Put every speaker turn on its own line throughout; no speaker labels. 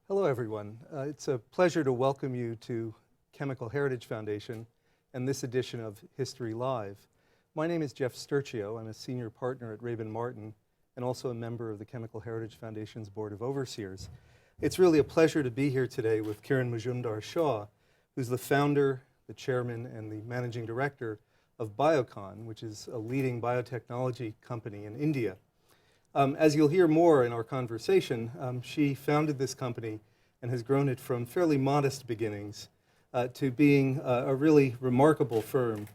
Hello, everyone. It's a pleasure to welcome you to Chemical Heritage Foundation and this edition of History Live. My name is Jeff Sturchio. I'm a senior partner at Rabin Martin and also a member of the Chemical Heritage Foundation's Board of Overseers. It's really a pleasure to be here today with Kiran Mazumdar-Shaw, who's the founder, the chairman, and the managing director of Biocon, which is a leading biotechnology company in India. As you'll hear more in our conversation, she founded this company and has grown it from fairly modest beginnings to being a really remarkable firm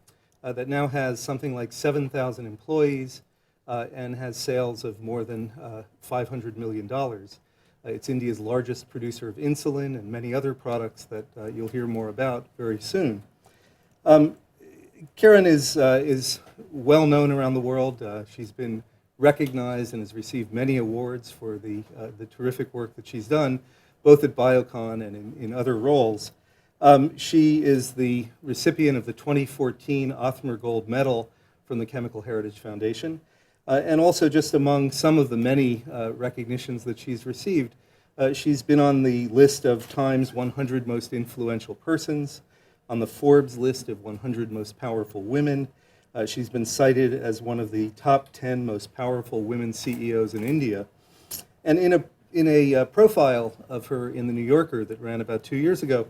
that now has something like 7,000 employees and has sales of more than $500 million. It's India's largest producer of insulin and many other products that you'll hear more about very soon. Kiran is well known around the world. She's been recognized and has received many awards for the terrific work that she's done, both at Biocon and in other roles. She is the recipient of the 2014 Othmer Gold Medal from the Chemical Heritage Foundation, and also just among some of the many recognitions that she's received, she's been on the list of Time's 100 most influential persons, on the Forbes list of 100 most powerful women. She's been cited as one of the top 10 most powerful women CEOs in India. And in a profile of her in the New Yorker that ran about 2 years ago,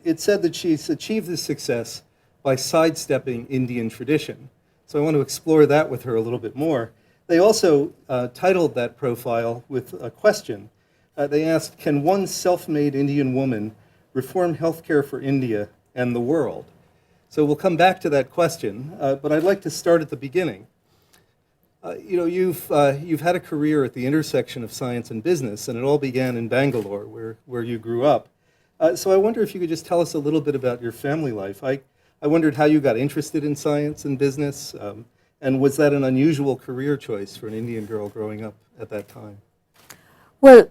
it said that she's achieved this success by sidestepping Indian tradition. So I want to explore that with her a little bit more. They also titled that profile with a question. They asked, can one self-made Indian woman reform healthcare for India and the world? So we'll come back to that question, but I'd like to start at the beginning. You've had a career at the intersection of science and business, and it all began in Bangalore, where you grew up. So I wonder if you could just tell us a little bit about your family life. I wondered how you got interested in science and business, and was that an unusual career choice for an Indian girl growing up at that time?
Well,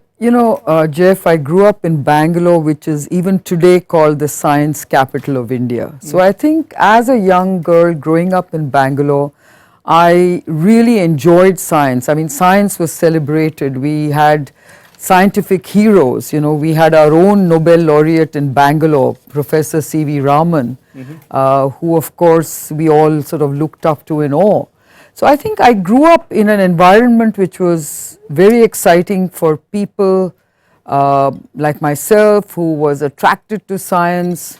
Jeff, I grew up in Bangalore, which is even today called the science capital of India. So I think as a young girl growing up in Bangalore, I really enjoyed science. I mean, science was celebrated. We had scientific heroes. We had our own Nobel laureate in Bangalore, Professor C.V. Raman, who of course we all sort of looked up to in awe. So I think I grew up in an environment which was very exciting for people like myself who was attracted to science.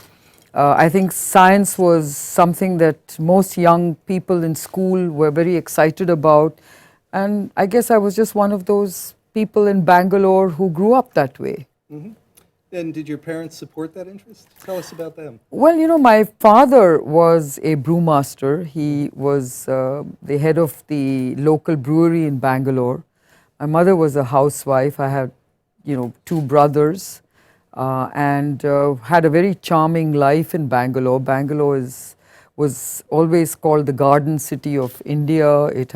I think science was something that most young people in school were very excited about, and I guess I was just one of those people in Bangalore who grew up that way.
And did your parents support that interest? Tell us about them.
Well, my father was a brewmaster. He was the head of the local brewery in Bangalore. My mother was a housewife. I had, 2 brothers and had a very charming life in Bangalore. Bangalore was always called the Garden City of India. It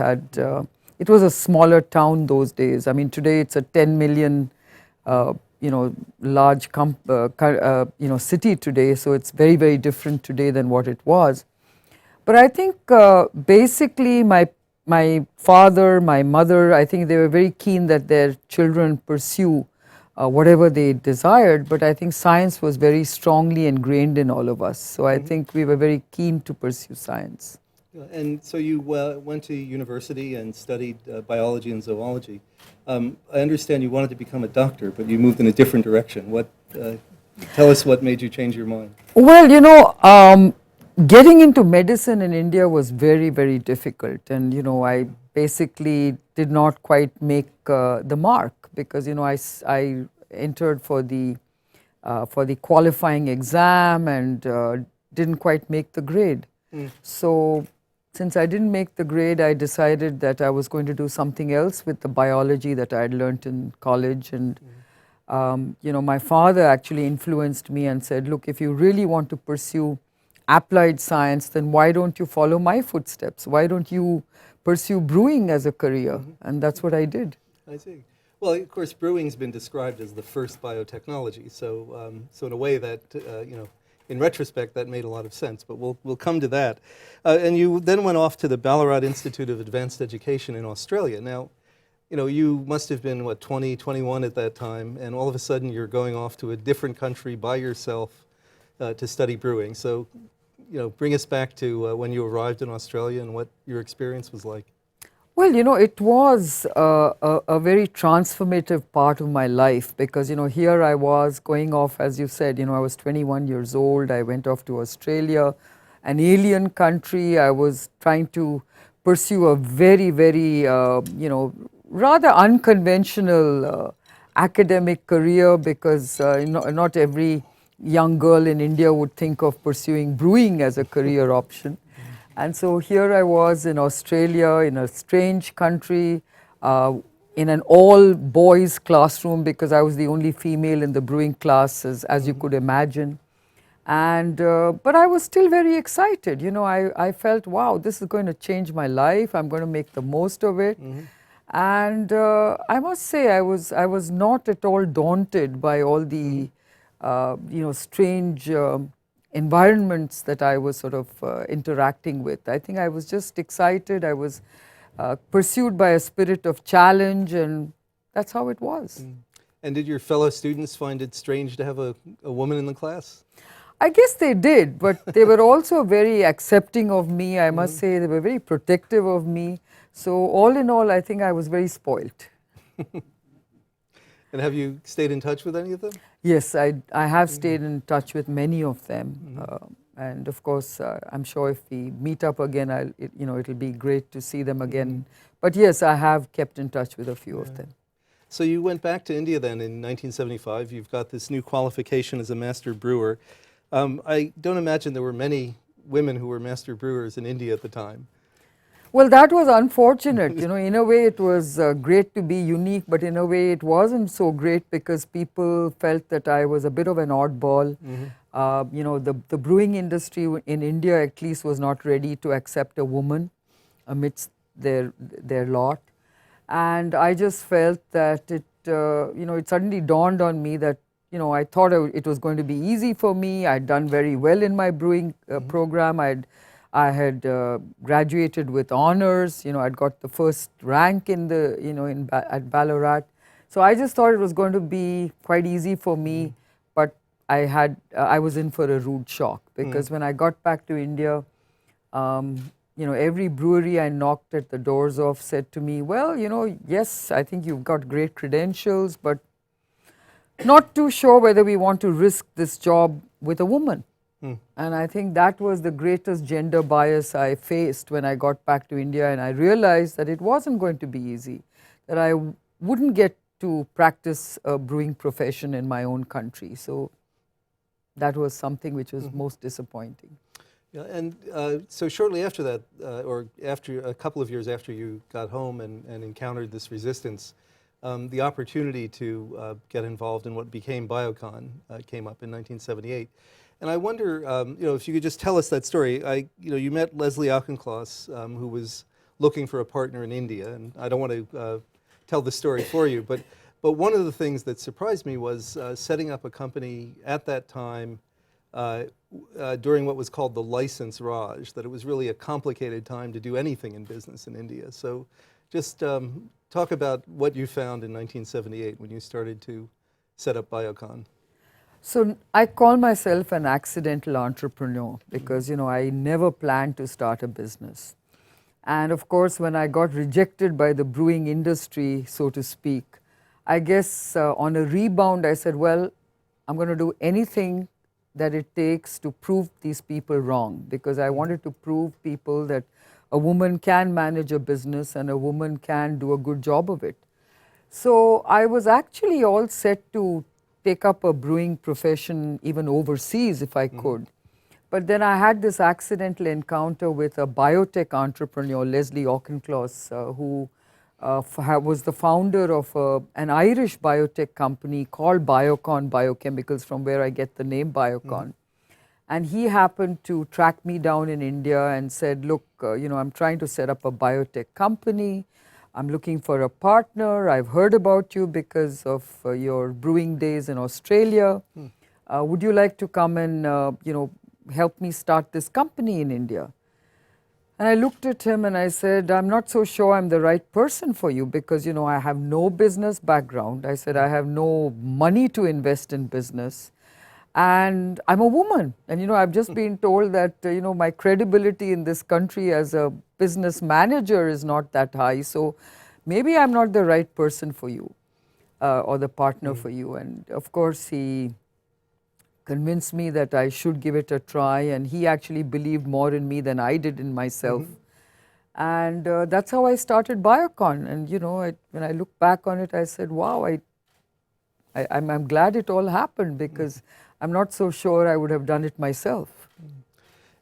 was a smaller town those days. I mean, today it's a 10 million large city today, so it's very, very different today than what it was. But I think basically my father, my mother, I think they were very keen that their children pursue whatever they desired, but I think science was very strongly ingrained in all of us. So I think we were very keen to pursue science.
And so you went to university and studied biology and zoology. I understand you wanted to become a doctor, but you moved in a different direction. Tell us what made you change your mind.
Well, getting into medicine in India was very, very difficult. And, I basically did not quite make the mark because, I entered for the qualifying exam and didn't quite make the grade. So since I didn't make the grade, I decided that I was going to do something else with the biology that I had learned in college. And, my father actually influenced me and said, look, if you really want to pursue applied science, then why don't you follow my footsteps? Why don't you pursue brewing as a career? And that's what I did.
I see. Well, of course, brewing's been described as the first biotechnology. So in a way that, in retrospect, that made a lot of sense, but we'll come to that. And you then went off to the Bangalore Institute of Advanced Education in Australia. Now, you must have been, what, 20, 21 at that time, and all of a sudden you're going off to a different country by yourself to study brewing. So, bring us back to when you arrived in Australia and what your experience was like.
Well, it was a very transformative part of my life because, here I was going off, as you said, I was 21 years old. I went off to Australia, an alien country. I was trying to pursue a very, very, rather unconventional academic career because not every young girl in India would think of pursuing brewing as a career option. And so here I was in Australia, in a strange country, in an all-boys classroom because I was the only female in the brewing class, as you could imagine. And but I was still very excited. I felt, wow, this is going to change my life. I'm going to make the most of it. And I must say, I was not at all daunted by all the strange environments that I was sort of interacting with. I think I was just excited. I was pursued by a spirit of challenge, and that's how it was.
And did your fellow students find it strange to have a woman in the class?
I guess they did, but they were also very accepting of me. I must say they were very protective of me. So all in all, I think I was very spoilt.
And have you stayed in touch with any of them?
Yes, I have stayed in touch with many of them. And of course, I'm sure if we meet up again, it'll be great to see them again. But yes, I have kept in touch with a few of them.
So you went back to India then in 1975. You've got this new qualification as a master brewer. I don't imagine there were many women who were master brewers in India at the time.
Well, that was unfortunate. In a way it was great to be unique, but in a way it wasn't so great because people felt that I was a bit of an oddball. The brewing industry in India at least was not ready to accept a woman amidst their lot. And I just felt that it suddenly dawned on me that, I thought it was going to be easy for me. I'd done very well in my brewing program. I had graduated with honors. I'd got the first rank in at Ballarat. So I just thought it was going to be quite easy for me, but I was in for a rude shock because when I got back to India, every brewery I knocked at the doors of said to me, well, yes, I think you've got great credentials, but not too sure whether we want to risk this job with a woman. And I think that was the greatest gender bias I faced when I got back to India, and I realized that it wasn't going to be easy, that I wouldn't get to practice a brewing profession in my own country. So that was something which was most disappointing.
Yeah, and so shortly after that, or after a couple of years after you got home and encountered this resistance, the opportunity to get involved in what became Biocon came up in 1978. And I wonder, if you could just tell us that story. You met Leslie Auchincloss, who was looking for a partner in India, and I don't want to tell the story for you, but one of the things that surprised me was setting up a company at that time during what was called the license Raj, that it was really a complicated time to do anything in business in India. So just talk about what you found in 1978 when you started to set up Biocon.
So I call myself an accidental entrepreneur because, I never planned to start a business. And of course, when I got rejected by the brewing industry, so to speak, I guess on a rebound, I said, well, I'm going to do anything that it takes to prove these people wrong, because I wanted to prove people that a woman can manage a business and a woman can do a good job of it. So I was actually all set to take up a brewing profession even overseas if I could. But then I had this accidental encounter with a biotech entrepreneur, Leslie Auchincloss, who was the founder of an Irish biotech company called Biocon Biochemicals, from where I get the name Biocon. And he happened to track me down in India and said, look, I'm trying to set up a biotech company. I'm looking for a partner. I've heard about you because of your brewing days in Australia. Would you like to come and help me start this company in India? And I looked at him and I said, I'm not so sure I'm the right person for you because, you know, I have no business background. I said, I have no money to invest in business. And I'm a woman. And, you know, I've just been told that, you know, my credibility in this country as a business manager is not that high. So maybe I'm not the right person for you or the partner for you. And of course, he convinced me that I should give it a try, and he actually believed more in me than I did in myself. And that's how I started Biocon. And you know, when I look back on it, I said, wow, I'm glad it all happened because I'm not so sure I would have done it myself.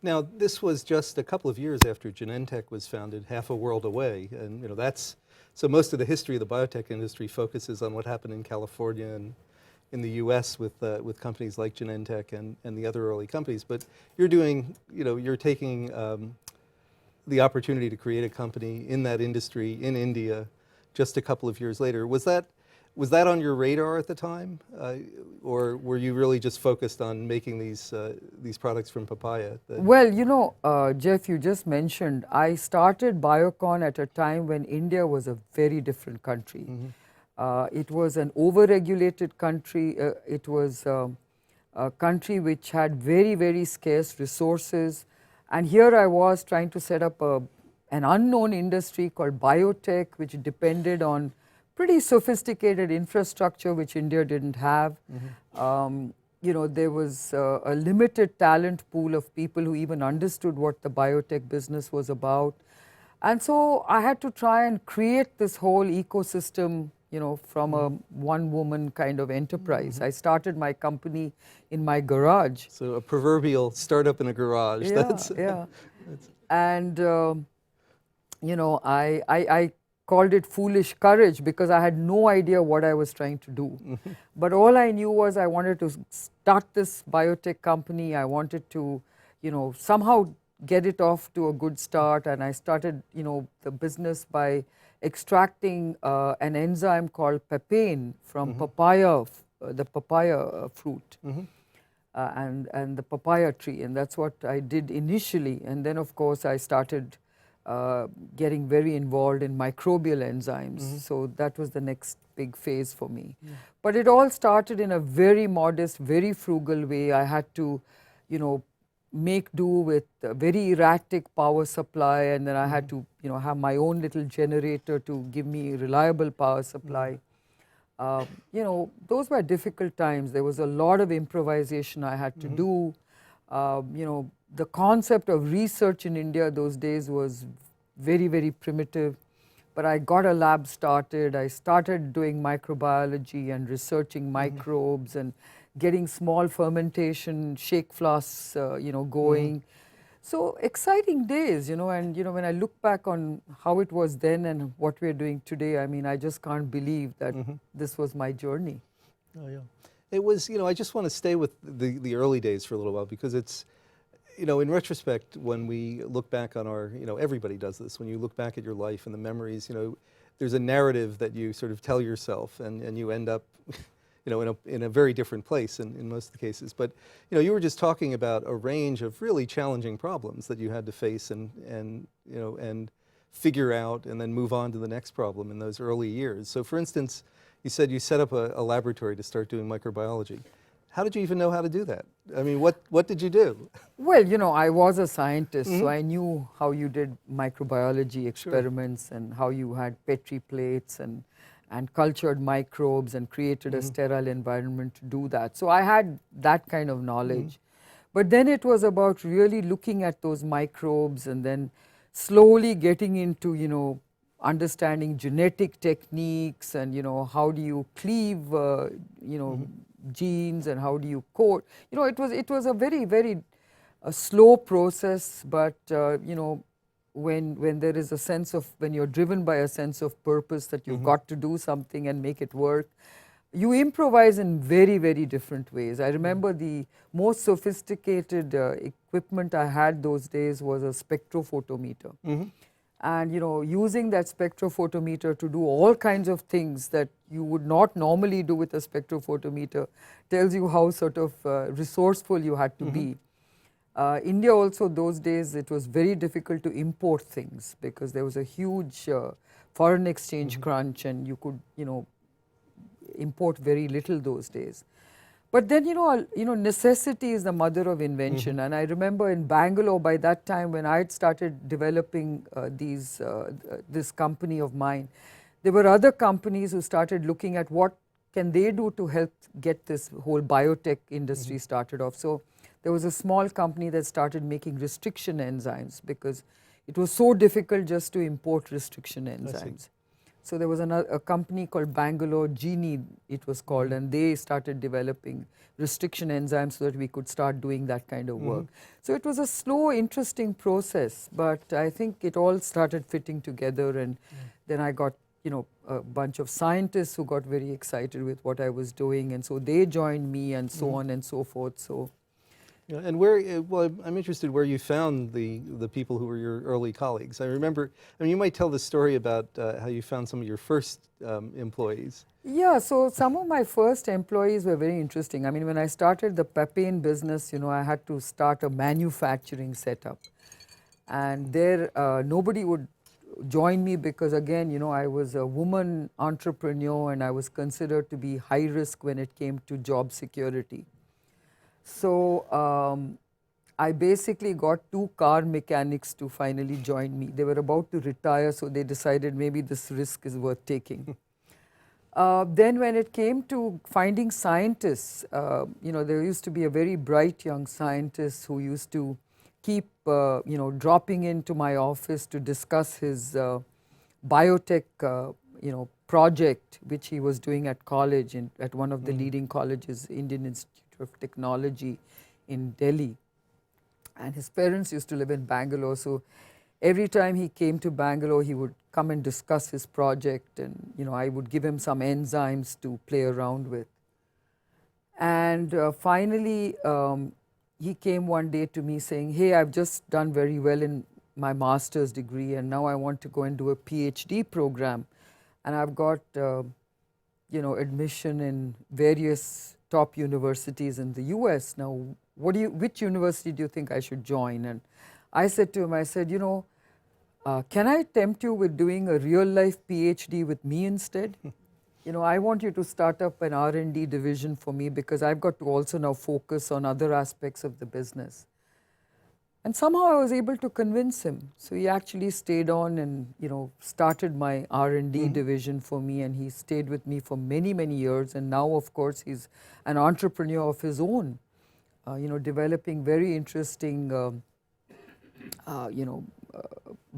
Now, this was just a couple of years after Genentech was founded, half a world away, and you know that's so most of the history of the biotech industry focuses on what happened in California and in the U.S. with companies like Genentech and the other early companies. But you're doing, you know, you're taking the opportunity to create a company in that industry in India just a couple of years later. Was that on your radar at the time, or were you really just focused on making these products from papaya?
Well, you know, Jeff, you just mentioned I started Biocon at a time when India was a very different country. It was an over-regulated country. It was a country which had very, very scarce resources. And here I was trying to set up an unknown industry called Biotech, which depended on pretty sophisticated infrastructure, which India didn't have. You know, there was a limited talent pool of people who even understood what the biotech business was about. And so I had to try and create this whole ecosystem, you know, from a one-woman kind of enterprise. I started my company in my garage.
So a proverbial startup in a garage.
Yeah, yeah. And, you know, I called it foolish courage because I had no idea what I was trying to do. But all I knew was I wanted to start this biotech company. I wanted to, you know, somehow get it off to a good start. And I started, you know, the business by extracting an enzyme called papain from papaya, the papaya fruit. And the papaya tree, and that's what I did initially. And then, of course, I started getting very involved in microbial enzymes. So that was the next big phase for me. But it all started in a very modest, very frugal way. I had to, you know, make do with a very erratic power supply, and then I had to, you know, have my own little generator to give me reliable power supply. You know, those were difficult times. There was a lot of improvisation I had to do. You know, the concept of research in India those days was very, very primitive. But I got a lab started. I started doing microbiology and researching microbes and getting small fermentation shake flasks, you know, going. So exciting days, you know, and you know, when I look back on how it was then and what we're doing today, I mean, I just can't believe that this was my journey.
Oh yeah, it was. You know, I just want to stay with the early days for a little while because it's, you know, in retrospect, when we look back on our, you know, everybody does this. When you look back at your life and the memories, you know, there's a narrative that you sort of tell yourself, and you end up, you know, in a very different place in most of the cases. But, you know, you were just talking about a range of really challenging problems that you had to face and you know, and figure out and then move on to the next problem in those early years. So for instance, you said you set up a laboratory to start doing microbiology. How did you even know how to do that? I mean, what did you do?
Well, you know, I was a scientist, so I knew how you did microbiology experiments and how you had Petri plates and cultured microbes and created a sterile environment to do that. So I had that kind of knowledge. But then it was about really looking at those microbes and then slowly getting into, you know, understanding genetic techniques and, you know, how do you cleave, you know, genes and how do you code. You know, it was a very, very slow process, but, you know, when there is a sense of, when you're driven by a sense of purpose that you've got to do something and make it work, you improvise in very, very different ways. I remember the most sophisticated equipment I had those days was a spectrophotometer. And, you know, using that spectrophotometer to do all kinds of things that you would not normally do with a spectrophotometer tells you how sort of resourceful you had to be. India also those days it was very difficult to import things because there was a huge foreign exchange crunch and you could import very little those days. But then necessity is the mother of invention, and I remember in Bangalore by that time when I had started developing this company of mine, there were other companies who started looking at what can they do to help get this whole biotech industry started off. So there was a small company that started making restriction enzymes because it was so difficult just to import restriction enzymes. So there was a company called Bangalore Genie, it was called, and they started developing restriction enzymes so that we could start doing that kind of work. So it was a slow, interesting process, but I think it all started fitting together, and then I got a bunch of scientists who got very excited with what I was doing, and so they joined me and so on and so forth. So.
Yeah, and where, well, I'm interested where you found the people who were your early colleagues. I remember, I mean, you might tell the story about how you found some of your first employees.
Yeah, so some of my first employees were very interesting. I mean, when I started the papain business, I had to start a manufacturing setup. And there, nobody would join me because, again, I was a woman entrepreneur and I was considered to be high risk when it came to job security. So I basically got 2 car mechanics to finally join me. They were about to retire, so they decided maybe this risk is worth taking. Then when it came to finding scientists, there used to be a very bright young scientist who used to keep, dropping into my office to discuss his biotech, project, which he was doing at college, at one of the leading colleges, Indian Institute of Technology in Delhi. And his parents used to live in Bangalore, so every time he came to Bangalore, he would come and discuss his project, and I would give him some enzymes to play around with. And finally, he came one day to me saying, "Hey, I've just done very well in my master's degree, and now I want to go and do a PhD program, and I've got admission in various top universities in the US. Now, which university do you think I should join?" And I said to him, I said, can I tempt you with doing a real life PhD with me instead? I want you to start up an R&D division for me because I've got to also now focus on other aspects of the business. And somehow I was able to convince him. So he actually stayed on and started my R&D division for me, and he stayed with me for many, many years. And now, of course, he's an entrepreneur of his own, developing very interesting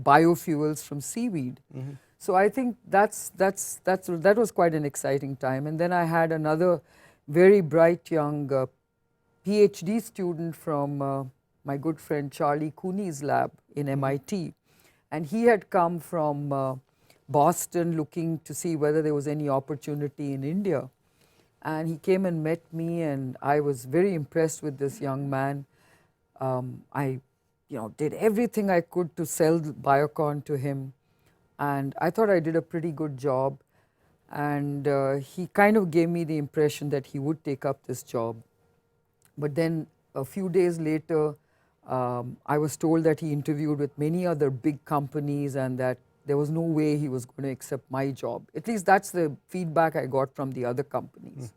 biofuels from seaweed. So I think that was quite an exciting time. And then I had another very bright young PhD student from my good friend Charlie Cooney's lab in MIT. And he had come from Boston looking to see whether there was any opportunity in India. And he came and met me, and I was very impressed with this young man. I did everything I could to sell Biocon to him, and I thought I did a pretty good job. And he kind of gave me the impression that he would take up this job. But then a few days later, I was told that he interviewed with many other big companies and that there was no way he was going to accept my job. At least that's the feedback I got from the other companies.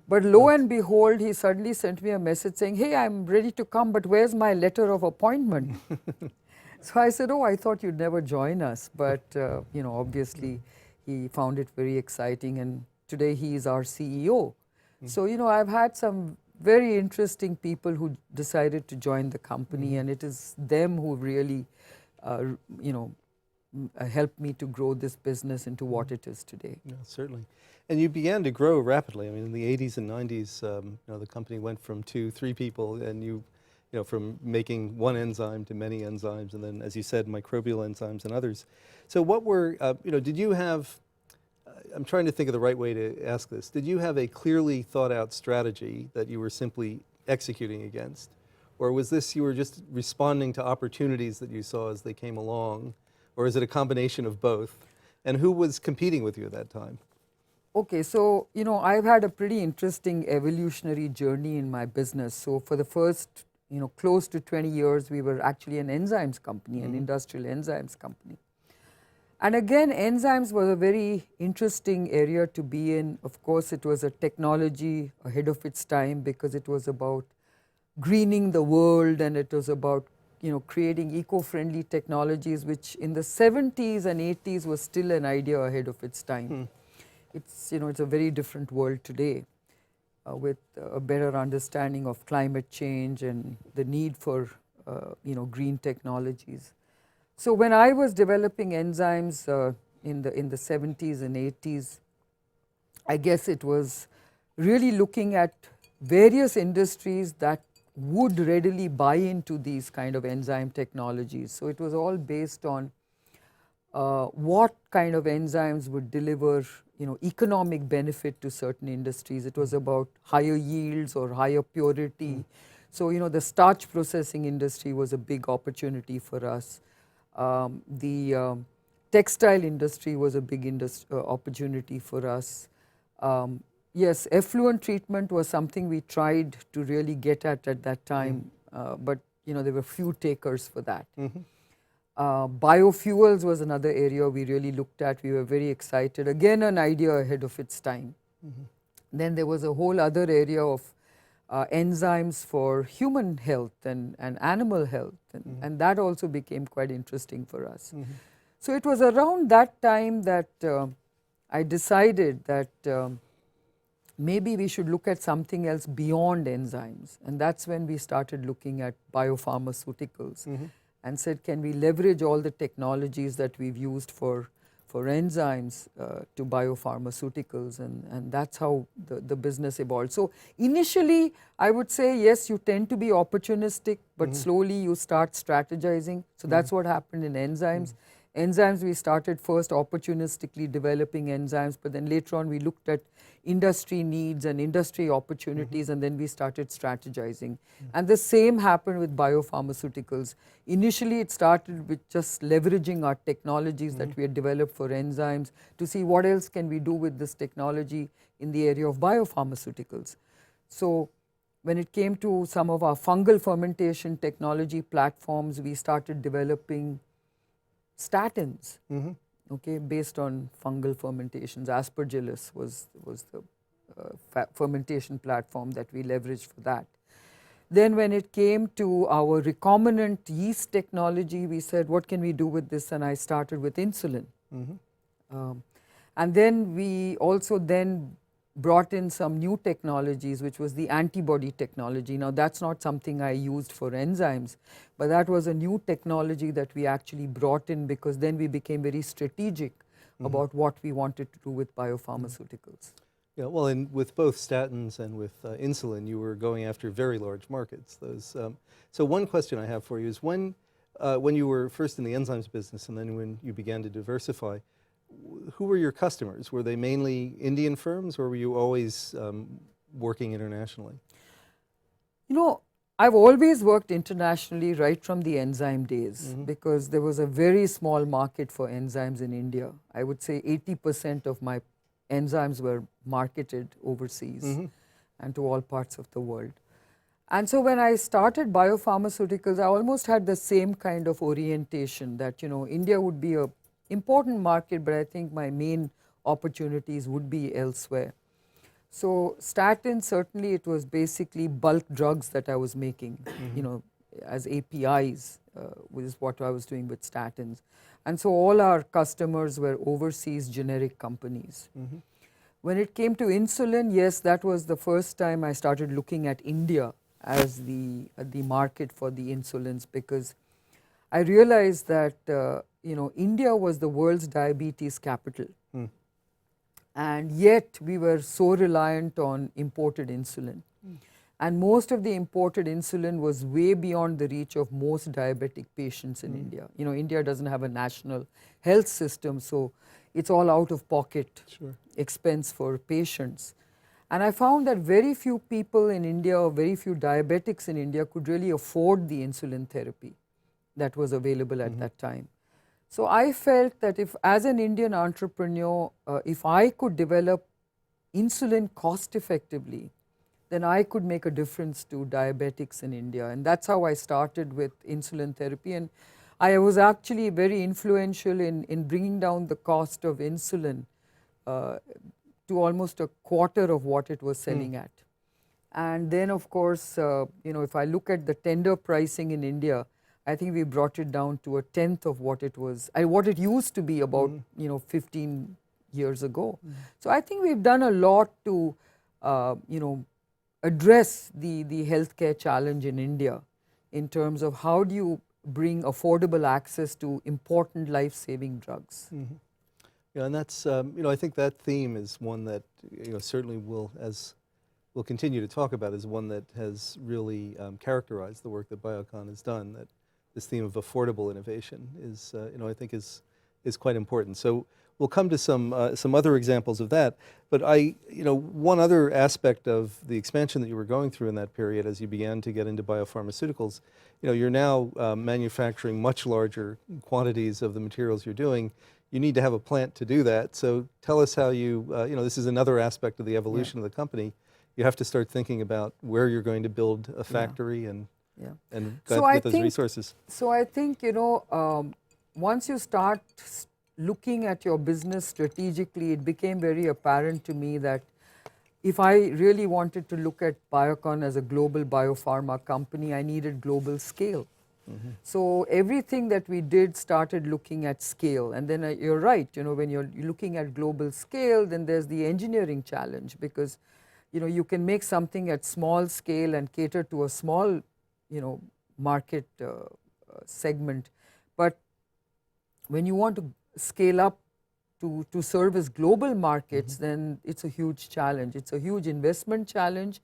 But lo and behold, he suddenly sent me a message saying, "Hey, I'm ready to come, but where's my letter of appointment?" So I said, "Oh, I thought you'd never join us." But, obviously he found it very exciting, and today he is our CEO. So, I've had some very interesting people who decided to join the company, and it is them who really, helped me to grow this business into what it is today.
Yeah, certainly. And you began to grow rapidly. I mean, in the 80s and 90s, the company went from 2, 3 people, and from making one enzyme to many enzymes, and then, as you said, microbial enzymes and others. So what were, did you have, I'm trying to think of the right way to ask this, did you have a clearly thought out strategy that you were simply executing against? Or was this, you were just responding to opportunities that you saw as they came along? Or is it a combination of both? And who was competing with you at that time?
Okay, so, I've had a pretty interesting evolutionary journey in my business. So for the first close to 20 years, we were actually an enzymes company, an industrial enzymes company. And again, enzymes was a very interesting area to be in. Of course, it was a technology ahead of its time because it was about greening the world, and it was about creating eco-friendly technologies, which in the 70s and 80s was still an idea ahead of its time. It's it's a very different world today, with a better understanding of climate change and the need for green technologies. So when I was developing enzymes in the 70s and 80s, I guess it was really looking at various industries that would readily buy into these kind of enzyme technologies. So it was all based on what kind of enzymes would deliver economic benefit to certain industries. It was about higher yields or higher purity. So the starch processing industry was a big opportunity for us. The textile industry was a big opportunity for us. Yes, effluent treatment was something we tried to really get at that time, but there were few takers for that. Biofuels was another area we really looked at. We were very excited. Again, an idea ahead of its time. Then there was a whole other area of enzymes for human health and animal health, and that also became quite interesting for us. So it was around that time that I decided that maybe we should look at something else beyond enzymes, and that's when we started looking at biopharmaceuticals. And said, can we leverage all the technologies that we've used for enzymes to biopharmaceuticals, and that's how the business evolved. So initially, I would say, yes, you tend to be opportunistic, but slowly you start strategizing. So that's what happened in enzymes. Enzymes, we started first opportunistically developing enzymes, but then later on we looked at industry needs and industry opportunities, and then we started strategizing. And the same happened with biopharmaceuticals. Initially it started with just leveraging our technologies that we had developed for enzymes to see what else can we do with this technology in the area of biopharmaceuticals. So when it came to some of our fungal fermentation technology platforms, we started developing statins, okay, based on fungal fermentations. Aspergillus was the fermentation platform that we leveraged for that. Then when it came to our recombinant yeast technology, we said, what can we do with this? And I started with insulin. And then we also then brought in some new technologies, which was the antibody technology. Now that's not something I used for enzymes, but that was a new technology that we actually brought in, because then we became very strategic about what we wanted to do with biopharmaceuticals.
Yeah, well, and with both statins and with insulin, you were going after very large markets. Those, so one question I have for you is, when you were first in the enzymes business and then when you began to diversify, who were your customers? Were they mainly Indian firms, or were you always working internationally?
I've always worked internationally right from the enzyme days, because there was a very small market for enzymes in India. I would say 80% of my enzymes were marketed overseas and to all parts of the world. And so when I started biopharmaceuticals, I almost had the same kind of orientation that, India would be an important market, but I think my main opportunities would be elsewhere. So statins, certainly it was basically bulk drugs that I was making, as APIs, which is what I was doing with statins. And so all our customers were overseas generic companies. When it came to insulin, yes, that was the first time I started looking at India as the market for the insulins, because I realized that India was the world's diabetes capital. And yet we were so reliant on imported insulin. And most of the imported insulin was way beyond the reach of most diabetic patients in India. India doesn't have a national health system, so it's all out of pocket expense for patients. And I found that very few people in India, or very few diabetics in India, could really afford the insulin therapy that was available at that time. So I felt that if, as an Indian entrepreneur, if I could develop insulin cost effectively, then I could make a difference to diabetics in India. And that's how I started with insulin therapy. And I was actually very influential in bringing down the cost of insulin uh, to almost a quarter of what it was selling at. And then, of course, if I look at the tender pricing in India, I think we brought it down to a tenth of what it was, what it used to be about, 15 years ago. So I think we've done a lot to, address the healthcare challenge in India in terms of how do you bring affordable access to important life-saving drugs.
Yeah, and that's, I think that theme is one that, certainly we'll continue to talk about, is one that has really characterized the work that Biocon has done, that this theme of affordable innovation is, I think is quite important. So we'll come to some other examples of that, but one other aspect of the expansion that you were going through in that period as you began to get into biopharmaceuticals, you're now manufacturing much larger quantities of the materials you're doing. You need to have a plant to do that. So tell us how this is another aspect of the evolution of the company. You have to start thinking about where you're going to build a factory and get those resources.
So I think, once you start looking at your business strategically, it became very apparent to me that if I really wanted to look at Biocon as a global biopharma company, I needed global scale. So everything that we did started looking at scale. And then you're right, when you're looking at global scale, then there's the engineering challenge, because you can make something at small scale and cater to a small, market segment. But when you want to scale up to service global markets, then it's a huge challenge. It's a huge investment challenge,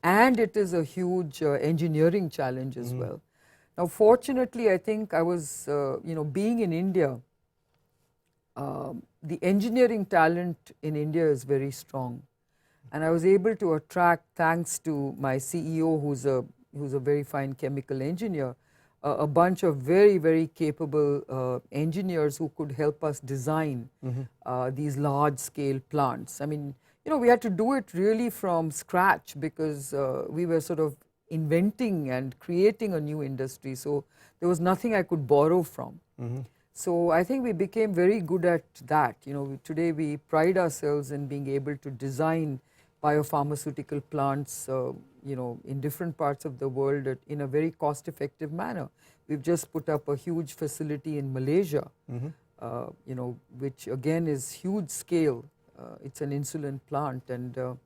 and it is a huge engineering challenge as well. Now, fortunately, I think I was, being in India, the engineering talent in India is very strong. And I was able to attract, thanks to my CEO, who's a very fine chemical engineer, a bunch of very, very capable engineers who could help us design these large-scale plants. I mean, we had to do it really from scratch, because we were sort of inventing and creating a new industry. So there was nothing I could borrow from. So I think we became very good at that. Today we pride ourselves in being able to design biopharmaceutical plants, in different parts of the world in a very cost-effective manner. We've just put up a huge facility in Malaysia, which again is huge scale. It's an insulin plant, and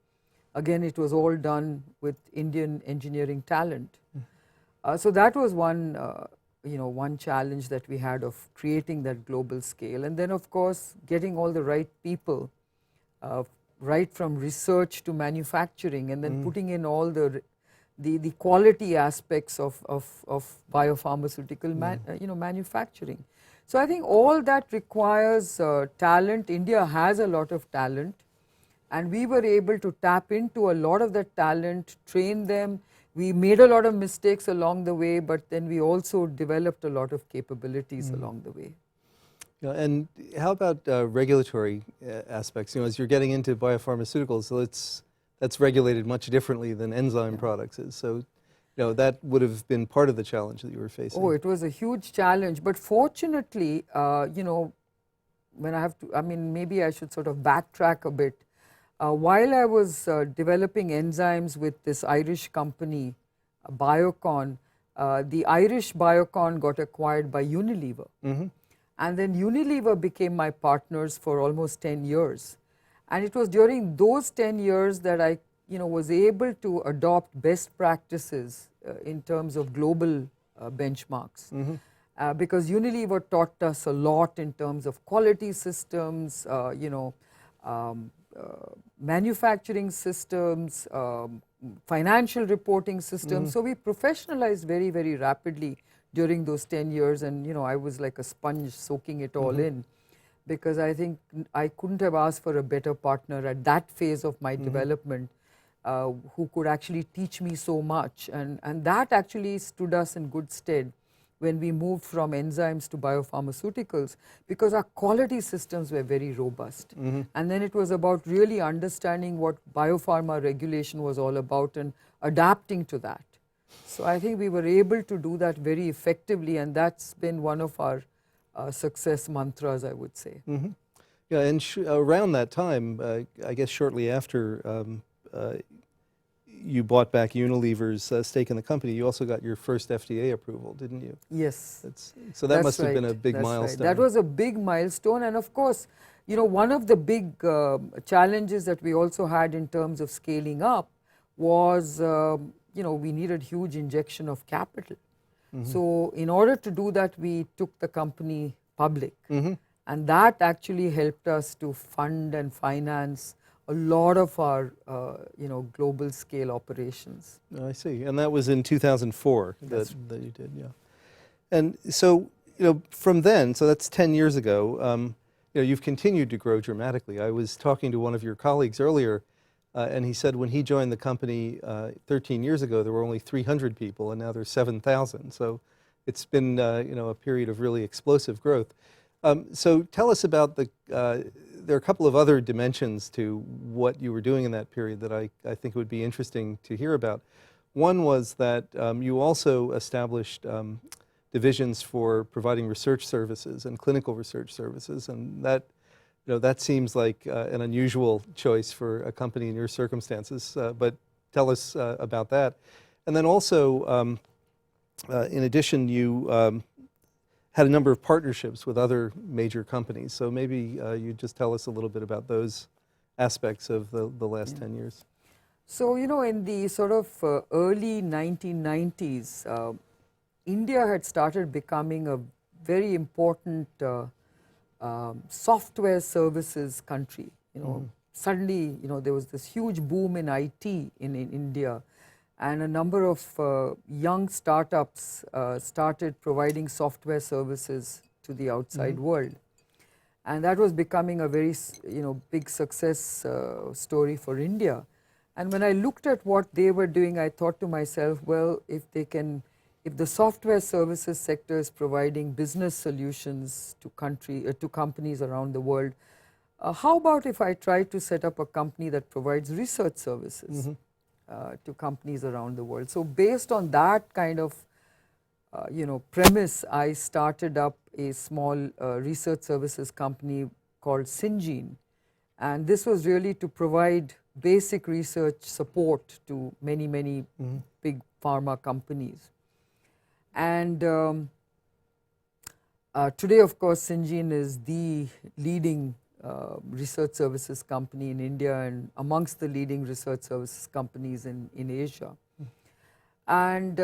again, it was all done with Indian engineering talent. So that was one, one challenge that we had of creating that global scale. And then, of course, getting all the right people, right from research to manufacturing, and then putting in all the quality aspects of biopharmaceutical manufacturing. So I think all that requires talent. India has a lot of talent, and we were able to tap into a lot of that talent, train them. We made a lot of mistakes along the way, but then we also developed a lot of capabilities along the way.
Yeah, and how about regulatory aspects? As you're getting into biopharmaceuticals, so that's regulated much differently than enzyme products is. So, that would have been part of the challenge that you were facing.
Oh, it was a huge challenge. But fortunately, when I have to, maybe I should sort of backtrack a bit. While I was developing enzymes with this Irish company, Biocon, the Irish Biocon got acquired by Unilever. And then Unilever became my partners for almost 10 years. And it was during those 10 years that I was able to adopt best practices in terms of global benchmarks. Because Unilever taught us a lot in terms of quality systems, manufacturing systems, financial reporting systems. So we professionalized very, very rapidly during those 10 years, and I was like a sponge soaking it all in, because I think I couldn't have asked for a better partner at that phase of my development, who could actually teach me so much, and that actually stood us in good stead, when we moved from enzymes to biopharmaceuticals, because our quality systems were very robust. And then it was about really understanding what biopharma regulation was all about and adapting to that. So I think we were able to do that very effectively, and that's been one of our success mantras, I would say.
Yeah, and around that time, I guess shortly after you bought back Unilever's stake in the company, you also got your first FDA approval, didn't you?
Yes.
So that
That's
must have been a
right.
big
That's
milestone.
Right. That was a big milestone, and of course, you know, one of the big challenges that we also had in terms of scaling up was, you know, we needed huge injection of capital. So in order to do that, we took the company public, and that actually helped us to fund and finance a lot of our, you know, global scale operations.
I see, and that was in 2004 that you did, yeah. And so, you know, from then, so that's 10 years ago, you know, you've continued to grow dramatically. I was talking to one of your colleagues earlier, and he said when he joined the company 13 years ago, there were only 300 people, and now there's 7,000. So it's been, you know, a period of really explosive growth. So tell us about there are a couple of other dimensions to what you were doing in that period that I think would be interesting to hear about. One was that you also established divisions for providing research services and clinical research services, and that, you know, that seems like an unusual choice for a company in your circumstances, but tell us about that. And then also, in addition, you had a number of partnerships with other major companies. So maybe you just tell us a little bit about those aspects of the last 10 years.
So, you know, in the sort of early 1990s, India had started becoming a very important software services country. You know, suddenly, you know, there was this huge boom in IT in India, and a number of young startups started providing software services to the outside world. And that was becoming a very, you know, big success story for India. And when I looked at what they were doing, I thought to myself, well, if the software services sector is providing business solutions to companies around the world, how about if I try to set up a company that provides research services to companies around the world? So based on that kind of you know, premise, I started up a small research services company called Syngene, and this was really to provide basic research support to many big pharma companies. And today, of course, Syngene is the leading research services company in India and amongst the leading research services companies in Asia. And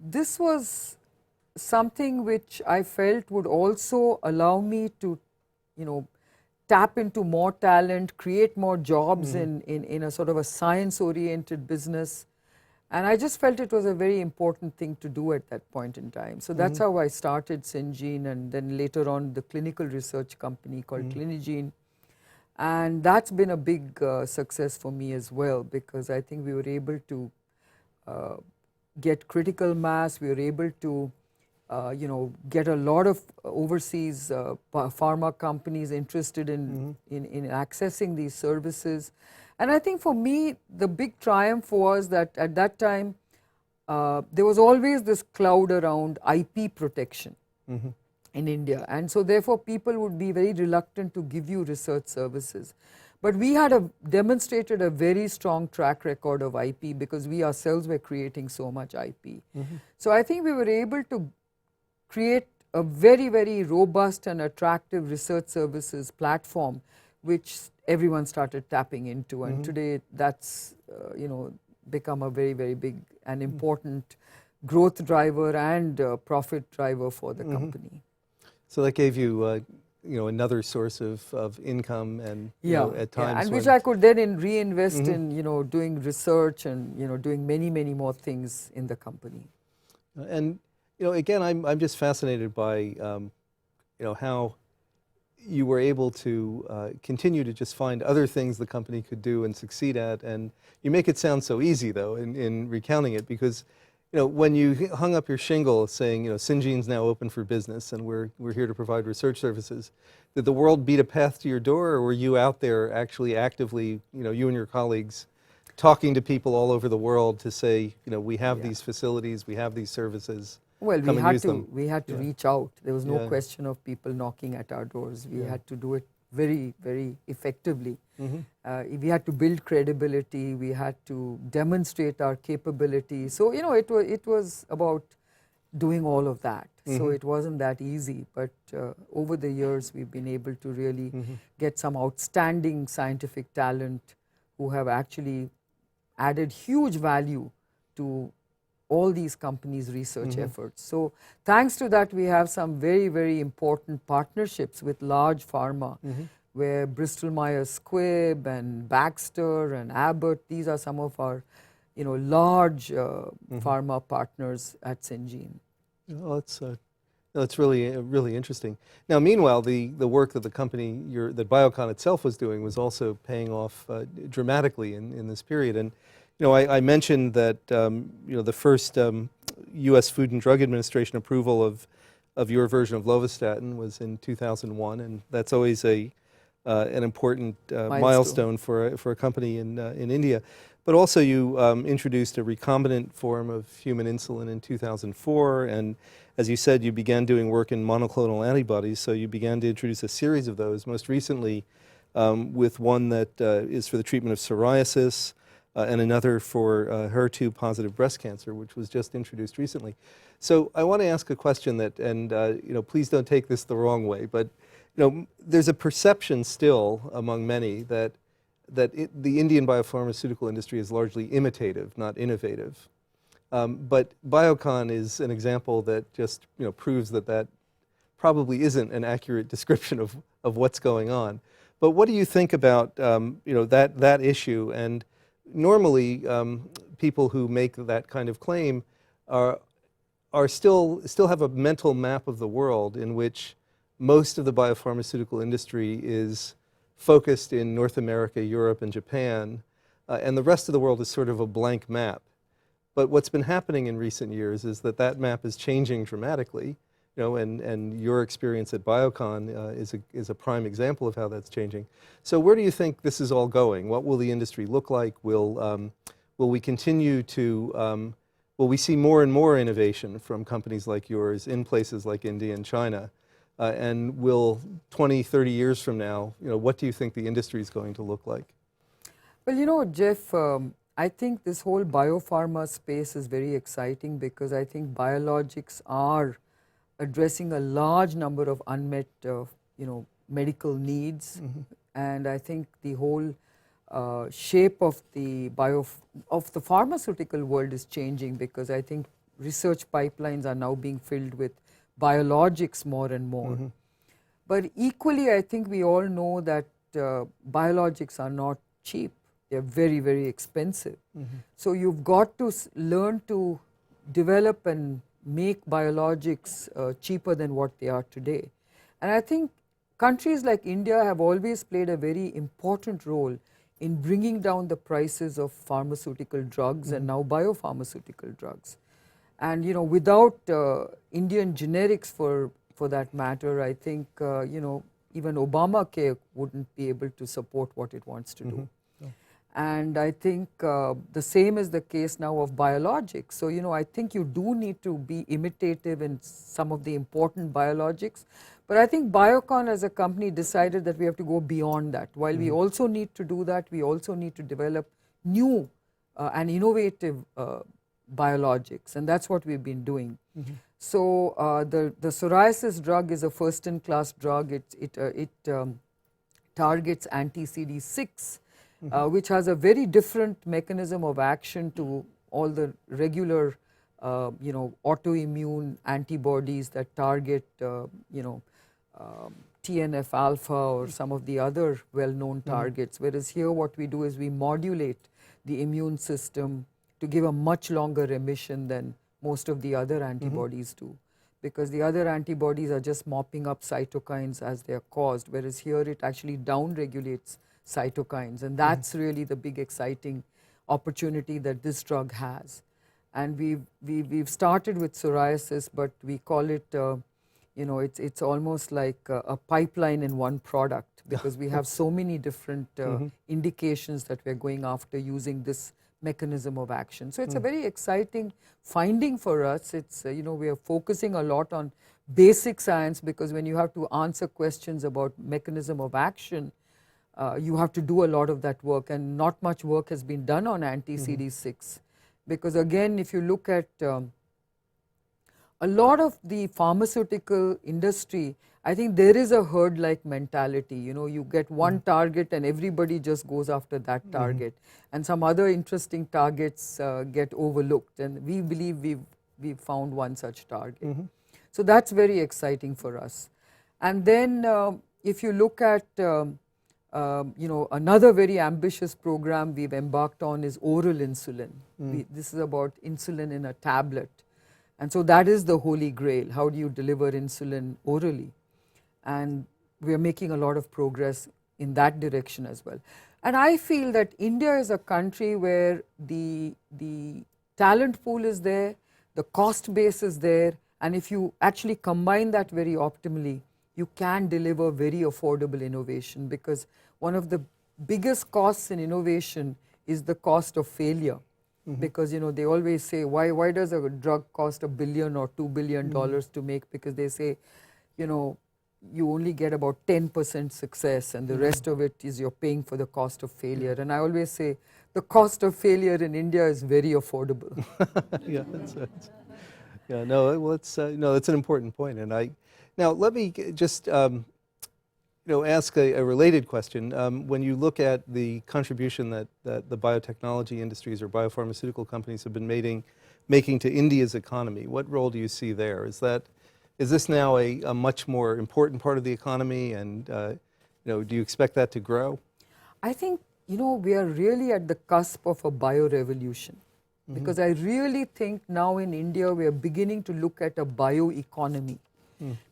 this was something which I felt would also allow me to, you know, tap into more talent, create more jobs in a sort of a science-oriented business. And I just felt it was a very important thing to do at that point in time. So that's how I started Syngene, and then later on the clinical research company called Clinigene. And that's been a big success for me as well, because I think we were able to get critical mass. We were able to you know, get a lot of overseas pharma companies interested in accessing these services. And I think for me, the big triumph was that at that time, there was always this cloud around IP protection in India. And so therefore, people would be very reluctant to give you research services. But we had demonstrated a very strong track record of IP because we ourselves were creating so much IP. So I think we were able to create a very robust and attractive research services platform, which everyone started tapping into. And today that's you know, become a very big and important growth driver and profit driver for the company.
So that gave you you know, another source of income, and you know, at times
and which I could then reinvest in, you know, doing research and, you know, doing many more things in the company.
And you know, again, I'm just fascinated by you know, how you were able to continue to just find other things the company could do and succeed at. And you make it sound so easy, though, in recounting it, because when you hung up your shingle saying, Syngene's now open for business and we're here to provide research services, did the world beat a path to your door, or were you out there actually actively, you and your colleagues, talking to people all over the world to say, we have these facilities, we have these services,
Well,
come and use them?
we had to reach out. There was no
Yeah.
question of people knocking at our doors. We had to do it very, very effectively. We had to build credibility. We had to demonstrate our capability. So, it was about doing all of that. So it wasn't that easy, but over the years we've been able to really get some outstanding scientific talent who have actually added huge value to all these companies' research efforts. So thanks to that, we have some very, very important partnerships with large pharma, where Bristol Myers Squibb and Baxter and Abbott, these are some of our large pharma partners at Syngene.
Well, that's really, really interesting. Now, meanwhile, the work that the company, that Biocon itself was doing was also paying off dramatically in this period. And, I mentioned that, the first U.S. Food and Drug Administration approval of your version of lovastatin was in 2001, and that's always an important milestone for a company in India. But also you introduced a recombinant form of human insulin in 2004, and as you said, you began doing work in monoclonal antibodies, so you began to introduce a series of those, most recently with one that is for the treatment of psoriasis, and another for HER2-positive breast cancer, which was just introduced recently. So I want to ask a question that, and please don't take this the wrong way, but there's a perception still among many that the Indian biopharmaceutical industry is largely imitative, not innovative. But Biocon is an example that just proves that probably isn't an accurate description of what's going on. But what do you think about that issue? And normally, people who make that kind of claim are still have a mental map of the world in which most of the biopharmaceutical industry is focused in North America, Europe, and Japan, and the rest of the world is sort of a blank map. But what's been happening in recent years is that map is changing dramatically, and your experience at Biocon is a prime example of how that's changing. So where do you think this is all going? What will the industry look like? Will we continue to, will we see more and more innovation from companies like yours in places like India and China? And will 20, 30 years from now, what do you think the industry is going to look like?
Well, Jeff, I think this whole biopharma space is very exciting because I think biologics are addressing a large number of unmet, medical needs, and I think the whole shape of the pharmaceutical world is changing because I think research pipelines are now being filled with biologics more and more. But equally, I think we all know that biologics are not cheap. They're very, very expensive. So you've got to learn to develop and make biologics cheaper than what they are today. And I think countries like India have always played a very important role in bringing down the prices of pharmaceutical drugs and now biopharmaceutical drugs. And without Indian generics for that matter, I think even Obamacare wouldn't be able to support what it wants to do. And I think the same is the case now of biologics. So I think you do need to be imitative in some of the important biologics. But I think Biocon as a company decided that we have to go beyond that. While we also need to do that, we also need to develop new and innovative biologics, and that's what we've been doing. So the psoriasis drug is a first-in-class drug. It targets anti-CD6, which has a very different mechanism of action to all the regular, autoimmune antibodies that target, TNF alpha or some of the other well-known targets. Whereas here, what we do is we modulate the immune system to give a much longer remission than most of the other antibodies do, because the other antibodies are just mopping up cytokines as they are caused, whereas here it actually down-regulates cytokines, and that's really the big exciting opportunity that this drug has. And we've started with psoriasis, but we call it, you know, it's almost like a pipeline in one product, because we have so many different indications that we're going after using this mechanism of action. So it's a very exciting finding for us. It's, you know, we are focusing a lot on basic science, because when you have to answer questions about mechanism of action, you have to do a lot of that work, and not much work has been done on anti-CD6. Because again, if you look at a lot of the pharmaceutical industry, I think there is a herd-like mentality. You know, you get one target and everybody just goes after that target, and some other interesting targets get overlooked, and we believe we've found one such target. So that's very exciting for us. And then if you look at you know, another very ambitious program we've embarked on is oral insulin. This is about insulin in a tablet. And so that is the holy grail. How do you deliver insulin orally? And we are making a lot of progress in that direction as well. And I feel that India is a country where the talent pool is there, the cost base is there, and if you actually combine that very optimally, you can deliver very affordable innovation, because one of the biggest costs in innovation is the cost of failure. Because, you know, they always say, why does a drug cost $1 billion or $2 billion to make? Because they say, you know, you only get about 10% success, and the rest of it is you're paying for the cost of failure. And I always say the cost of failure in India is very affordable.
Yeah, yeah, no, well, it's no, that's an important point. And now let me just you know, ask a related question. When you look at the contribution that the biotechnology industries or biopharmaceutical companies have been making to India's economy, what role do you see there? Is this now a much more important part of the economy, and you know, do you expect that to grow?
I think, you know, we are really at the cusp of a bio-revolution, because I really think now in India we are beginning to look at a bioeconomy.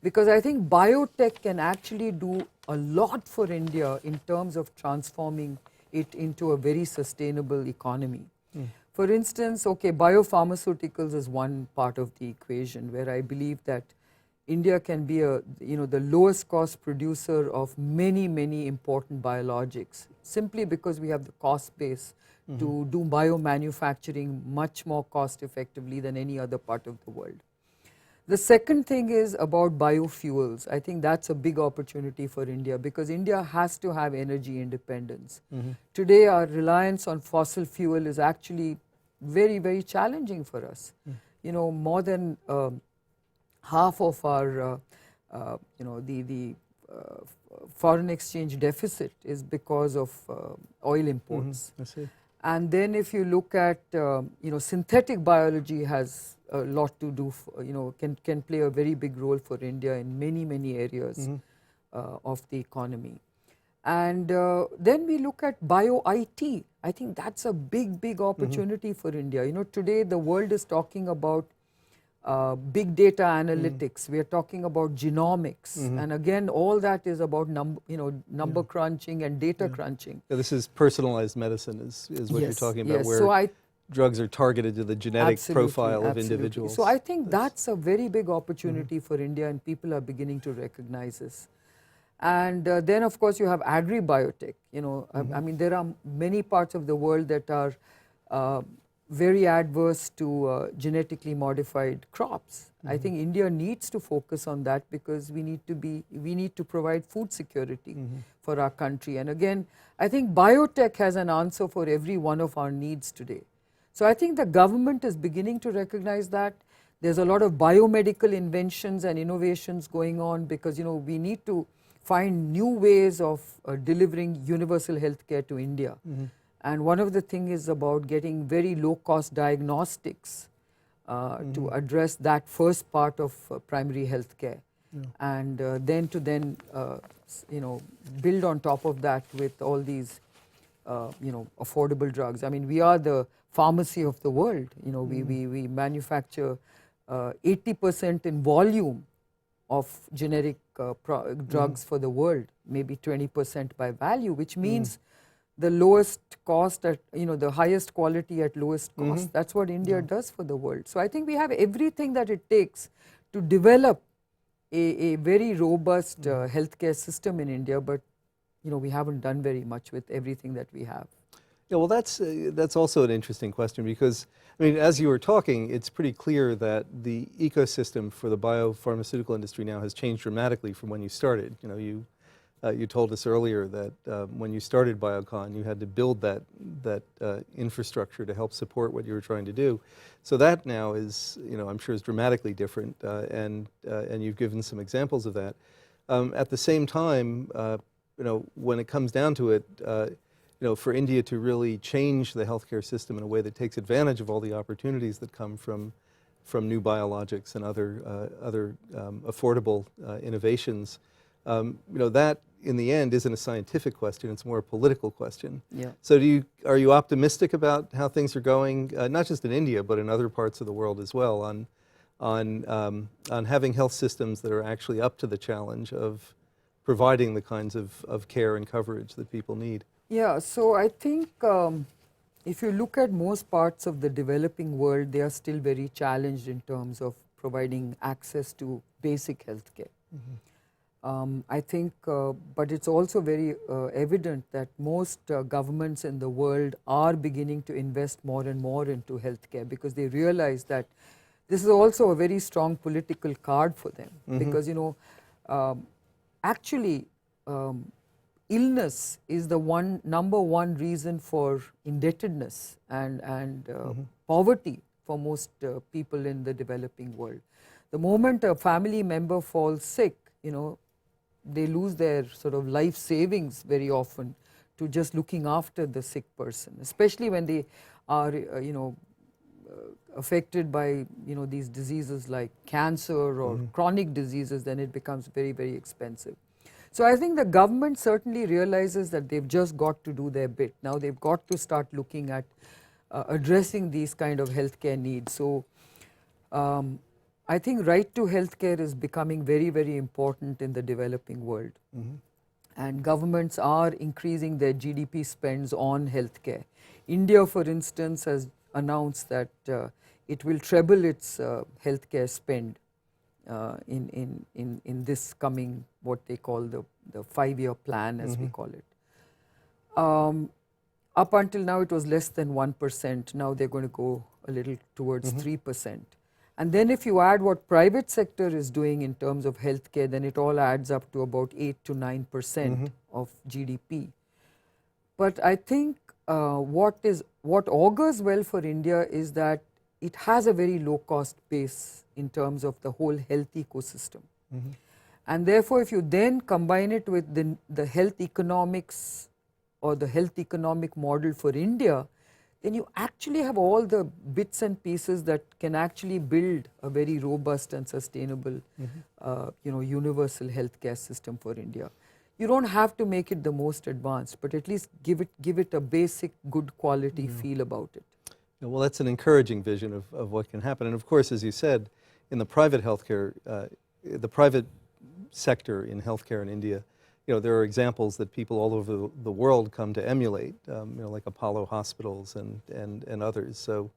Because I think biotech can actually do a lot for India in terms of transforming it into a very sustainable economy. For instance, okay, biopharmaceuticals is one part of the equation, where I believe that India can be the lowest cost producer of many, many important biologics, simply because we have the cost base to do biomanufacturing much more cost effectively than any other part of the world. The second thing is about biofuels. I think that's a big opportunity for India, because India has to have energy independence. Today our reliance on fossil fuel is actually very, very challenging for us. You know, more than half of our you know, the foreign exchange deficit is because of oil imports.
I see.
And then if you look at, you know, synthetic biology has a lot to do, you know, can play a very big role for India in many, many areas of the economy. And then we look at bio-IT. I think that's a big, big opportunity for India. You know, today the world is talking about big data analytics. We are talking about genomics, and again, all that is about number crunching and data crunching.
Yeah, this is personalized medicine, is what you're talking about, where
so
drugs are targeted to the genetic profile of individuals.
So I think that's a very big opportunity for India, and people are beginning to recognize this. And then, of course, you have agri-biotech. You know, I mean, there are many parts of the world that are very adverse to genetically modified crops. I think India needs to focus on that, because we need to provide food security for our country. And again, I think biotech has an answer for every one of our needs today. So I think the government is beginning to recognize that. There's a lot of biomedical inventions and innovations going on, because, you know, we need to find new ways of delivering universal health care to India. And one of the things is about getting very low cost diagnostics to address that first part of primary health care. And then you know, build on top of that with all these you know, affordable drugs. I mean, we are the pharmacy of the world. You know, we manufacture 80% in volume of generic drugs for the world, maybe 20% by value, which means the lowest cost at, the highest quality at lowest cost. That's what India does for the world. So I think we have everything that it takes to develop a very robust healthcare system in India, but we haven't done very much with everything that we have.
Yeah, well, that's also an interesting question because, I mean, as you were talking, it's pretty clear that the ecosystem for the biopharmaceutical industry now has changed dramatically from when you started. You told us earlier that when you started Biocon, you had to build that infrastructure to help support what you were trying to do. So that now is, I'm sure is dramatically different, and you've given some examples of that. At the same time, when it comes down to it, for India to really change the healthcare system in a way that takes advantage of all the opportunities that come from new biologics and other affordable innovations, that in the end isn't a scientific question; it's more a political question.
Yeah.
So, are you optimistic about how things are going, not just in India but in other parts of the world as well, on having health systems that are actually up to the challenge of providing the kinds of care and coverage that people need?
Yeah, so I think if you look at most parts of the developing world, they are still very challenged in terms of providing access to basic healthcare. I think, but it's also very evident that most governments in the world are beginning to invest more and more into healthcare because they realize that this is also a very strong political card for them. Because, actually, illness is the number one reason for indebtedness and poverty for most people in the developing world. The moment a family member falls sick, they lose their sort of life savings very often to just looking after the sick person, especially when they are, affected by, these diseases like cancer or chronic diseases, then it becomes very, very expensive. So I think the government certainly realizes that they've just got to do their bit. Now they've got to start looking at addressing these kind of healthcare needs. So I think right to healthcare is becoming very, very important in the developing world. And governments are increasing their GDP spends on healthcare. India, for instance, has announced that it will treble its healthcare spend in this coming, what they call the 5-year plan, as we call it. Up until now it was less than 1%, now they're going to go a little towards 3%. And then if you add what private sector is doing in terms of healthcare, then it all adds up to about 8 to 9% of GDP. But I think what augurs well for India is that it has a very low cost base in terms of the whole health ecosystem. And therefore, if you then combine it with the health economics or the health economic model for India, then you actually have all the bits and pieces that can actually build a very robust and sustainable, universal healthcare system for India. You don't have to make it the most advanced, but at least give it a basic good quality feel about it.
Well, that's an encouraging vision of what can happen. And of course, as you said, in the private healthcare, the private sector in healthcare in India, there are examples that people all over the world come to emulate, like Apollo hospitals and others. So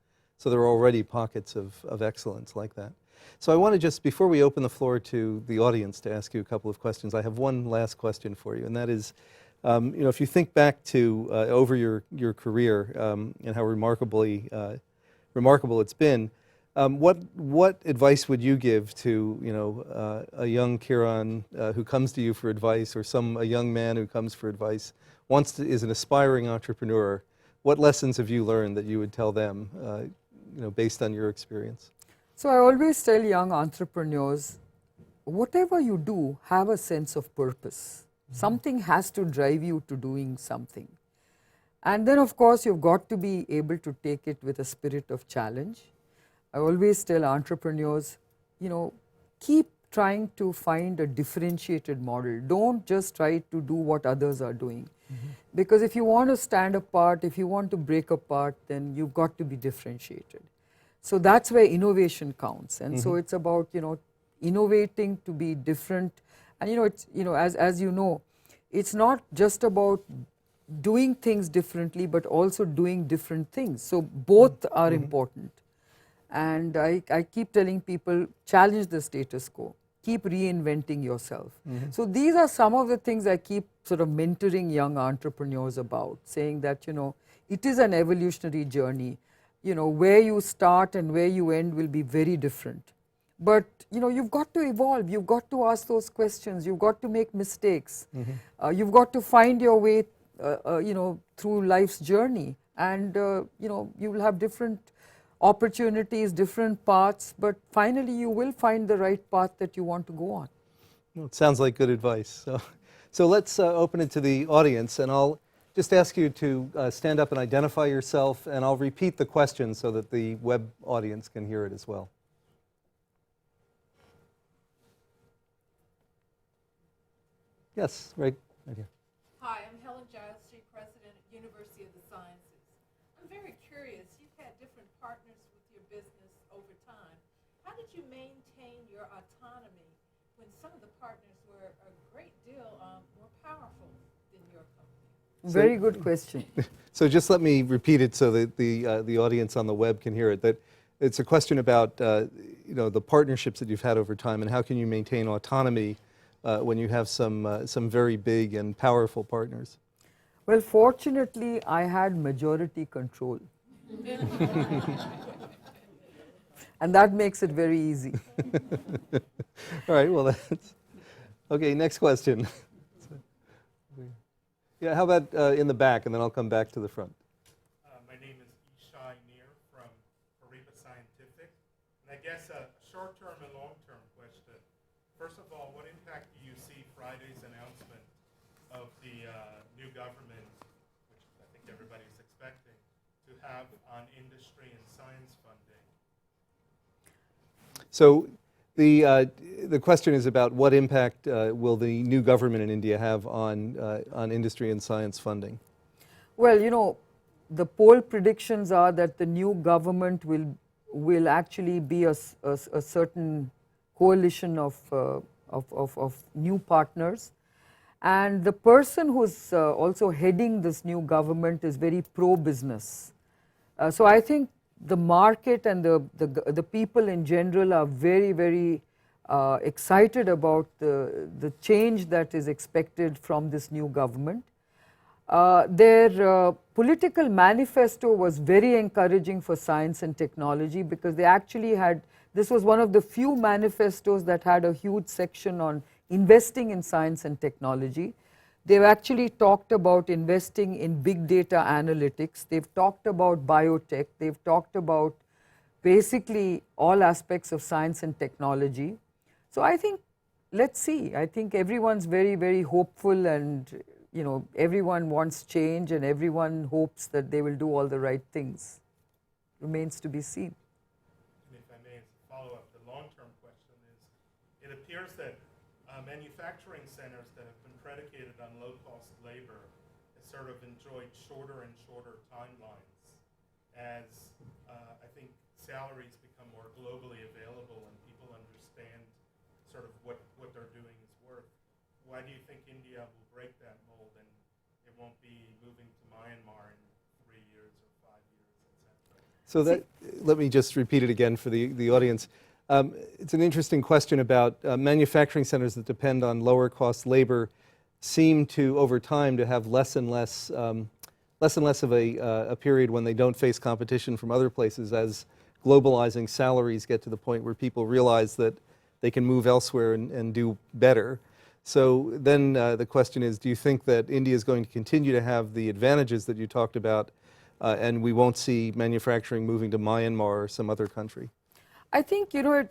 there are already pockets of excellence like that. So I want to just, before we open the floor to the audience to ask you a couple of questions, I have one last question for you, and that is, if you think back to over your career and how remarkable it's been, what advice would you give to a young Kiran who comes to you for advice, or a young man who comes for advice, is an aspiring entrepreneur? What lessons have you learned that you would tell them, based on your experience?
So I always tell young entrepreneurs, whatever you do, have a sense of purpose. Something has to drive you to doing something. And then of course you've got to be able to take it with a spirit of challenge. I always tell entrepreneurs, keep trying to find a differentiated model. Don't just try to do what others are doing. Because if you want to stand apart, if you want to break apart, then you've got to be differentiated. So that's where innovation counts. And so it's about, innovating to be different. And it's, as you know, it's not just about doing things differently, but also doing different things. So both are important. And I keep telling people, challenge the status quo, keep reinventing yourself. So these are some of the things I keep sort of mentoring young entrepreneurs about, saying that, you know, it is an evolutionary journey. You know, where you start and where you end will be very different. But, you know, you've got to evolve, you've got to ask those questions, you've got to make mistakes, you've got to find your way, you know, through life's journey. And, you know, you will have different opportunities, different paths, but finally you will find the right path that you want to go on.
Well, it sounds like good advice. So let's open it to the audience, and I'll just ask you to stand up and identify yourself, and I'll repeat the question so that the web audience can hear it as well. Yes, right here.
Hi, I'm Helen Giles, Street President at University of the Sciences. I'm very curious, you've had different partners with your business over time. How did you maintain your autonomy when some of the partners were a great deal more powerful than your company?
Very good question.
So just let me repeat it so that the audience on the web can hear it. That it's a question about you know, the partnerships that you've had over time, and how can you maintain autonomy when you have some very big and powerful partners?
Well, fortunately, I had majority control. And that makes it very easy.
All right, well, that's okay. Next question. Yeah, how about in the back, and then I'll come back to the front.
My name is Ishai Nir from Ariba Scientific. And I guess a short-term and long-term question. First of all, what impact do you see Friday's announcement of the new government, which I think everybody's expecting, to have on industry and science funding?
So the question is about what impact will the new government in India have on industry and science funding?
Well, you know, the poll predictions are that the new government will actually be a certain coalition of new partners. And the person who's also heading this new government is very pro-business. So I think the market and the people in general are very, very excited about the change that is expected from this new government. Their political manifesto was very encouraging for science and technology, because they actually had, this was one of the few manifestos that had a huge section on investing in science and technology. They've actually talked about investing in big data analytics. They've talked about biotech. They've talked about basically all aspects of science and technology. So I think, let's see. I think everyone's very, very hopeful, and you know, everyone wants change, and everyone hopes that they will do all the right things. Remains to be seen.
And if I may, as a follow-up, the long-term question is, it appears that manufacturing centers that have been predicated on low-cost labor have sort of enjoyed shorter and shorter timelines as I think salaries become more globally available and people understand sort of what they're doing is worth. Why do you think India will break that mold and it won't be moving to Myanmar in 3 years or 5 years, etc.?
So let me just repeat it again for the audience. It's an interesting question about manufacturing centers that depend on lower cost labor seem to, over time, to have less and less of a period when they don't face competition from other places, as globalizing salaries get to the point where people realize that they can move elsewhere and do better. So then the question is, do you think that India is going to continue to have the advantages that you talked about, and we won't see manufacturing moving to Myanmar or some other country?
I think, you know,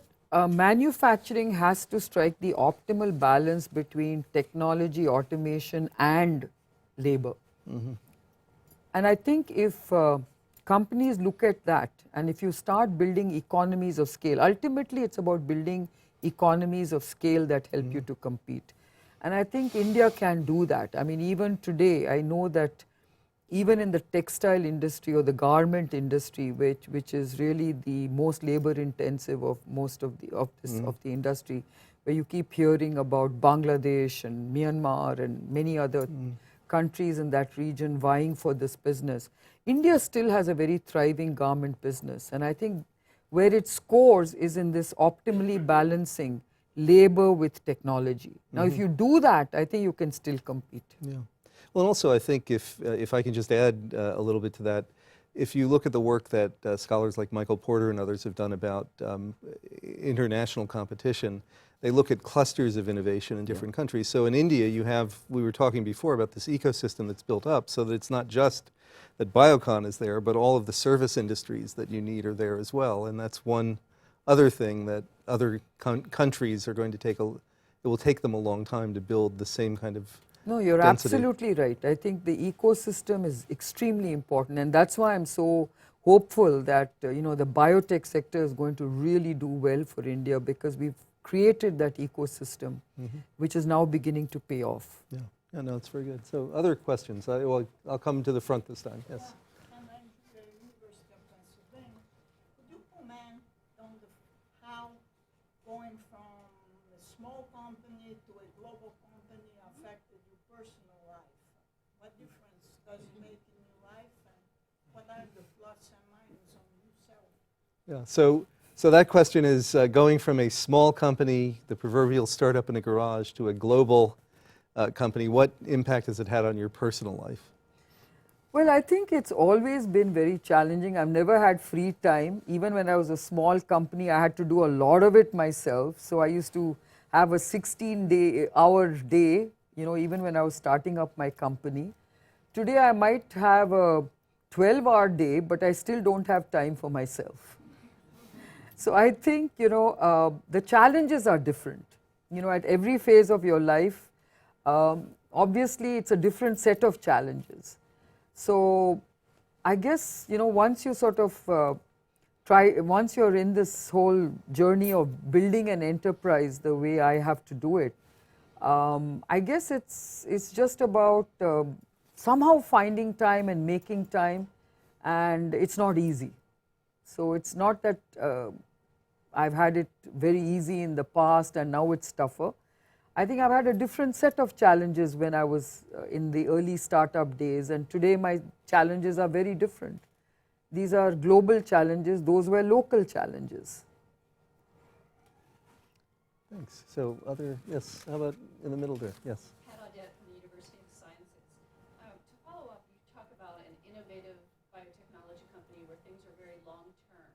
manufacturing has to strike the optimal balance between technology, automation, and labor. And I think if companies look at that, and if you start building economies of scale, ultimately it's about building economies of scale that help you to compete. And I think India can do that. I mean, even today, I know that even in the textile industry or the garment industry, which is really the most labor intensive of most of the industry, where you keep hearing about Bangladesh and Myanmar and many other countries in that region vying for this business. India still has a very thriving garment business, and I think where it scores is in this optimally balancing labor with technology. Now, if you do that, I think you can still compete.
Yeah. Well, and also I think if I can just add a little bit to that, if you look at the work that scholars like Michael Porter and others have done about international competition, they look at clusters of innovation in different countries. So in India, you have, we were talking before about this ecosystem that's built up so that it's not just that Biocon is there, but all of the service industries that you need are there as well. And that's one other thing that other countries are going to take, it will take them a long time to build the same kind of
No, you're
density.
absolutely right. I think the ecosystem is extremely important, and that's why I'm so hopeful that the biotech sector is going to really do well for India, because we've created that ecosystem, which is now beginning to pay off.
Yeah, yeah, no, it's very good. So other questions? Well, I'll come to the front this time. Yes.
And I'm the University of Pennsylvania. Could you comment on how going from a small company to a global company affected your personal life? What difference does it make in your life, and what are the plus and minus on yourself?
Yeah, so that question is going from a small company, the proverbial startup in a garage, to a global company. What impact has it had on your personal life?
Well, I think it's always been very challenging. I've never had free time. Even when I was a small company, I had to do a lot of it myself. So I used to have a 16-hour day, even when I was starting up my company. Today, I might have a 12-hour day, but I still don't have time for myself. So I think, the challenges are different. At every phase of your life, obviously, it's a different set of challenges. So I guess, once you sort of once you're in this whole journey of building an enterprise the way I have to do it, I guess it's just about somehow finding time and making time, and it's not easy. So it's not that I've had it very easy in the past and now it's tougher. I think I've had a different set of challenges when I was in the early startup days, and today my challenges are very different. These are global challenges, those were local challenges.
Thanks. So yes, how about in the middle there? Yes.
Pat Audette from the University of Sciences. To follow up, you talk about an innovative biotechnology company where things are very long-term,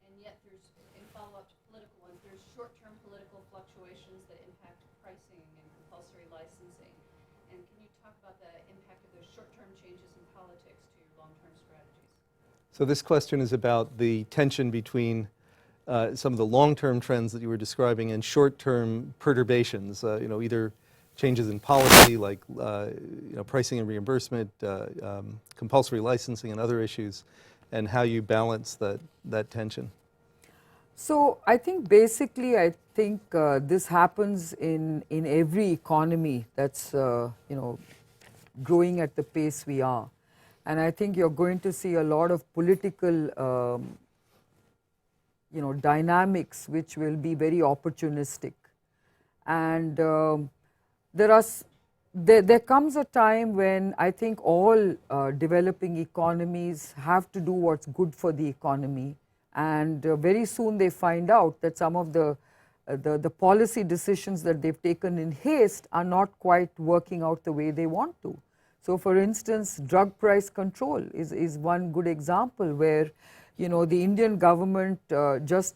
and yet there's, in follow-up to political ones, there's short-term political fluctuations that impact pricing and compulsory licensing. And can you talk about the impact of those short-term changes in politics to your long-term strategies?
So this question is about the tension between some of the long-term trends that you were describing and short-term perturbations, either changes in policy like pricing and reimbursement, compulsory licensing and other issues, and how you balance that tension.
So I think basically this happens in every economy that's growing at the pace we are. And I think you're going to see a lot of political dynamics which will be very opportunistic. And there comes a time when I think all developing economies have to do what's good for the economy, and very soon they find out that some of the policy decisions that they've taken in haste are not quite working out the way they want to. So for instance, drug price control is one good example where the Indian government just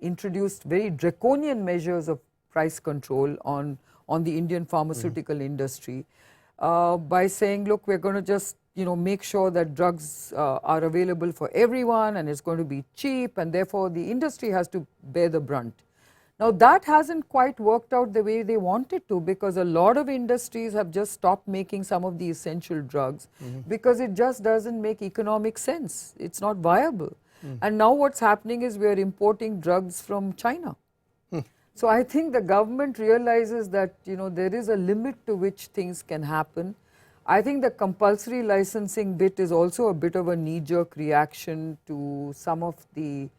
introduced very draconian measures of price control on the Indian pharmaceutical industry by saying, look, we're going to just make sure that drugs are available for everyone and it's going to be cheap, and therefore the industry has to bear the brunt. Now that hasn't quite worked out the way they wanted to, because a lot of industries have just stopped making some of the essential drugs because it just doesn't make economic sense. It's not viable. And now what's happening is we are importing drugs from China. So I think the government realizes that there is a limit to which things can happen. I think the compulsory licensing bit is also a bit of a knee-jerk reaction to some of the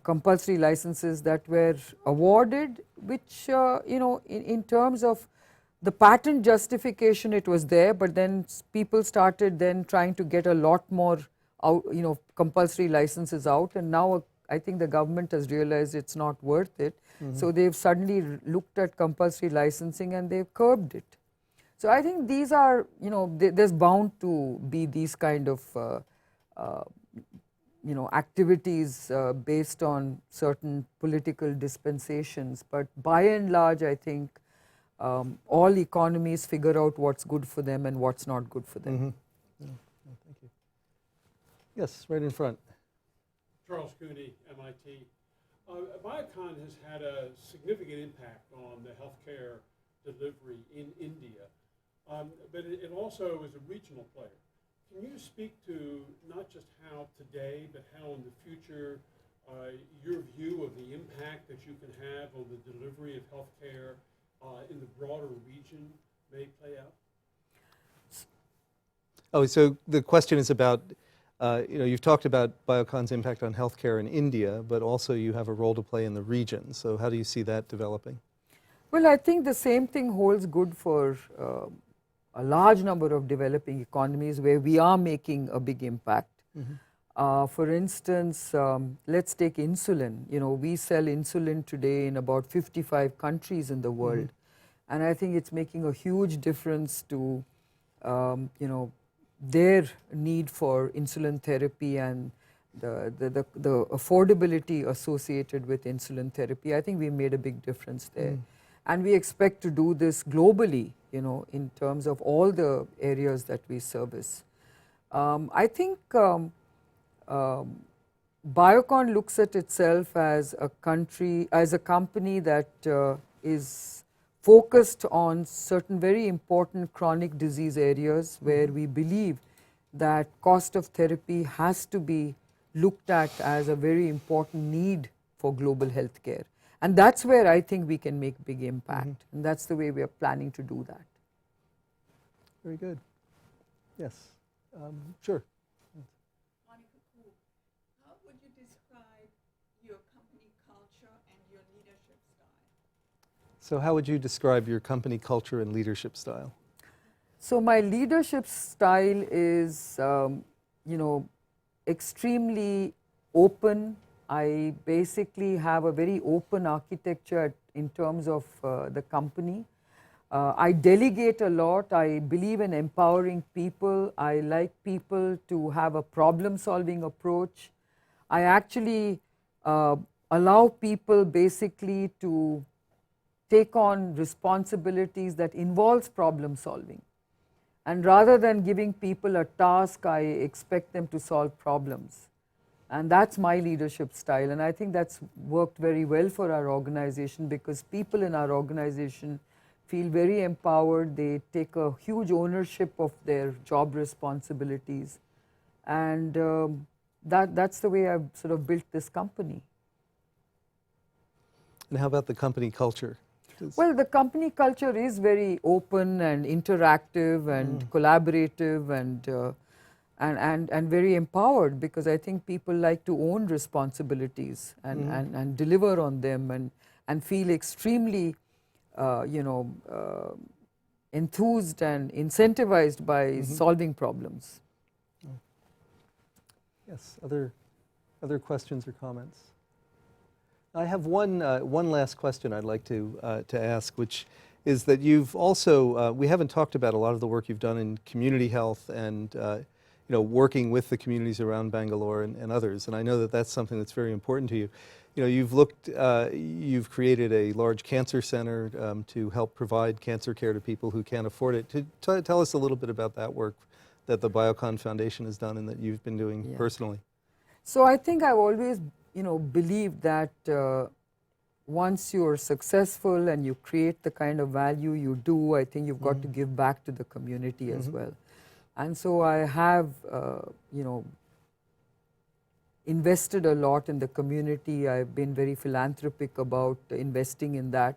compulsory licenses that were awarded, which in terms of the patent justification, it was there, but then people started then trying to get a lot more out, compulsory licenses out, and now I think the government has realized it's not worth it. So they've suddenly looked at compulsory licensing and they've curbed it. So I think these are, there's bound to be these kind of activities based on certain political dispensations, but by and large I think all economies figure out what's good for them and what's not good for them.
Yeah, thank you. Yes, right in front.
Charles Cooney, MIT. Biocon has had a significant impact on the healthcare delivery in India, but it also is a regional player. Can you speak to not just how today, but how in the future your view of the impact that you can have on the delivery of healthcare in the broader region may play out?
Oh, so the question is about, you've talked about Biocon's impact on healthcare in India, but also you have a role to play in the region. So how do you see that developing?
Well, I think the same thing holds good for a large number of developing economies where we are making a big impact. For instance, let's take insulin. We sell insulin today in about 55 countries in the world, and I think it's making a huge difference to their need for insulin therapy and the affordability associated with insulin therapy. I think we made a big difference there. And we expect to do this globally, in terms of all the areas that we service. I think Biocon looks at itself as a company that is focused on certain very important chronic disease areas where we believe that cost of therapy has to be looked at as a very important need for global health care. And that's where I think we can make big impact. And that's the way we are planning to do that.
Very good. Yes, sure.
Monica Koo, how would you describe your company culture and your leadership style?
So how would you describe your company culture and leadership style?
So my leadership style is, extremely open. I basically have a very open architecture in terms of the company. I delegate a lot. I believe in empowering people. I like people to have a problem-solving approach. I actually allow people basically to take on responsibilities that involves problem solving. And rather than giving people a task, I expect them to solve problems. And that's my leadership style. And I think that's worked very well for our organization because people in our organization feel very empowered. They take a huge ownership of their job responsibilities. And that's the way I've sort of built this company.
And how about the company culture?
Well, the company culture is very open and interactive and collaborative and very empowered because I think people like to own responsibilities and deliver on them and feel extremely, enthused and incentivized by solving problems.
Yes, other questions or comments? I have one last question I'd like to ask, which is that you've also, we haven't talked about a lot of the work you've done in community health and working with the communities around Bangalore and others, and I know that that's something that's very important to you. You've created a large cancer center to help provide cancer care to people who can't afford it. Tell us a little bit about that work that the Biocon Foundation has done and that you've been doing personally.
So I think I've always believed that once you're successful and you create the kind of value you do, I think you've got to give back to the community as well. And so I have, invested a lot in the community. I've been very philanthropic about investing in that.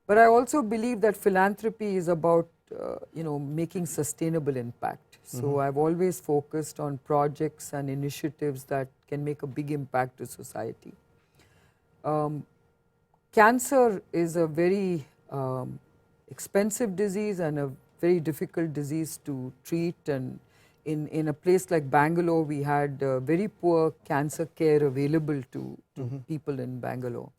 But I also believe that philanthropy is about, making sustainable impact. So I've always focused on projects and initiatives that can make a big impact to society. Cancer is a very expensive disease and a very difficult disease to treat, and in a place like Bangalore we had very poor cancer care available to people in Bangalore.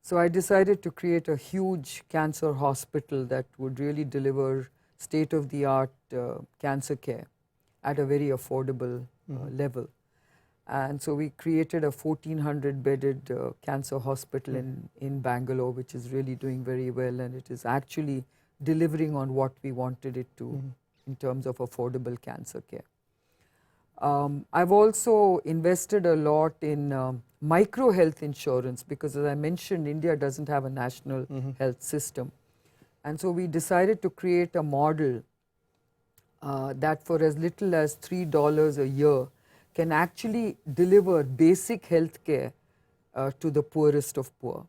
So I decided to create a huge cancer hospital that would really deliver state-of-the-art cancer care at a very affordable level. And so we created a 1,400 bedded cancer hospital in Bangalore, which is really doing very well, and it is actually delivering on what we wanted it to in terms of affordable cancer care. I've also invested a lot in micro health insurance because, as I mentioned, India doesn't have a national health system. And so we decided to create a model that for as little as $3 a year can actually deliver basic health care to the poorest of poor.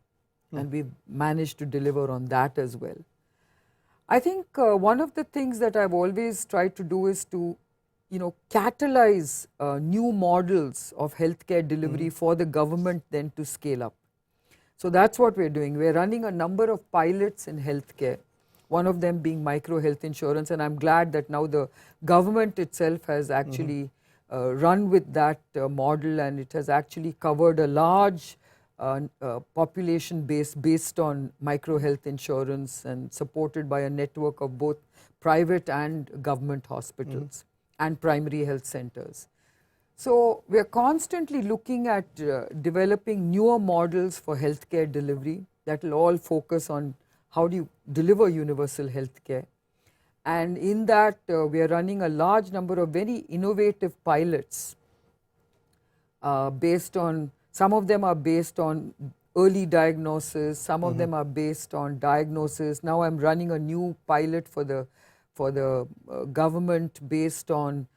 And we've managed to deliver on that as well. I think one of the things that I've always tried to do is to catalyze new models of healthcare delivery for the government then to scale up. So that's what we're doing. We're running a number of pilots in healthcare, one of them being micro health insurance, and I'm glad that now the government itself has actually run with that model, and it has actually covered a large population base based on micro health insurance and supported by a network of both private and government hospitals and primary health centers. So we are constantly looking at developing newer models for healthcare delivery that will all focus on how do you deliver universal healthcare. And in that we are running a large number of very innovative pilots based on, some of them are based on early diagnosis, some of them are based on diagnosis. Now I'm running a new pilot for the government based on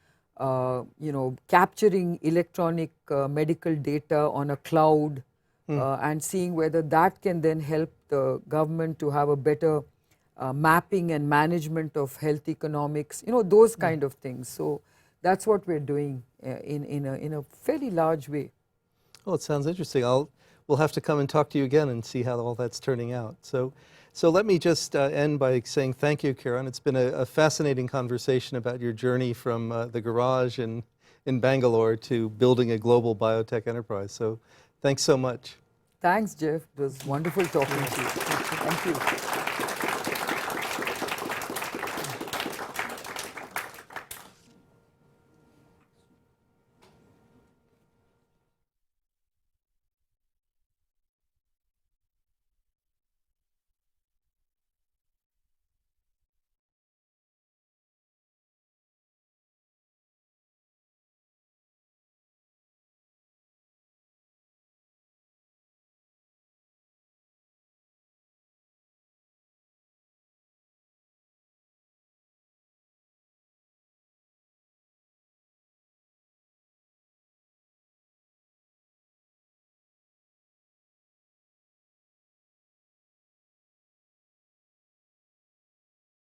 capturing electronic medical data on a cloud and seeing whether that can then help the government to have a better mapping and management of health economics, those kind of things. So that's what we're doing in a fairly large way.
Oh, it sounds interesting. We'll have to come and talk to you again and see how all that's turning out. So let me just end by saying thank you, Kiran. It's been a fascinating conversation about your journey from the garage in Bangalore to building a global biotech enterprise. So thanks so much.
Thanks, Jeff. It was wonderful talking to you. Thank you.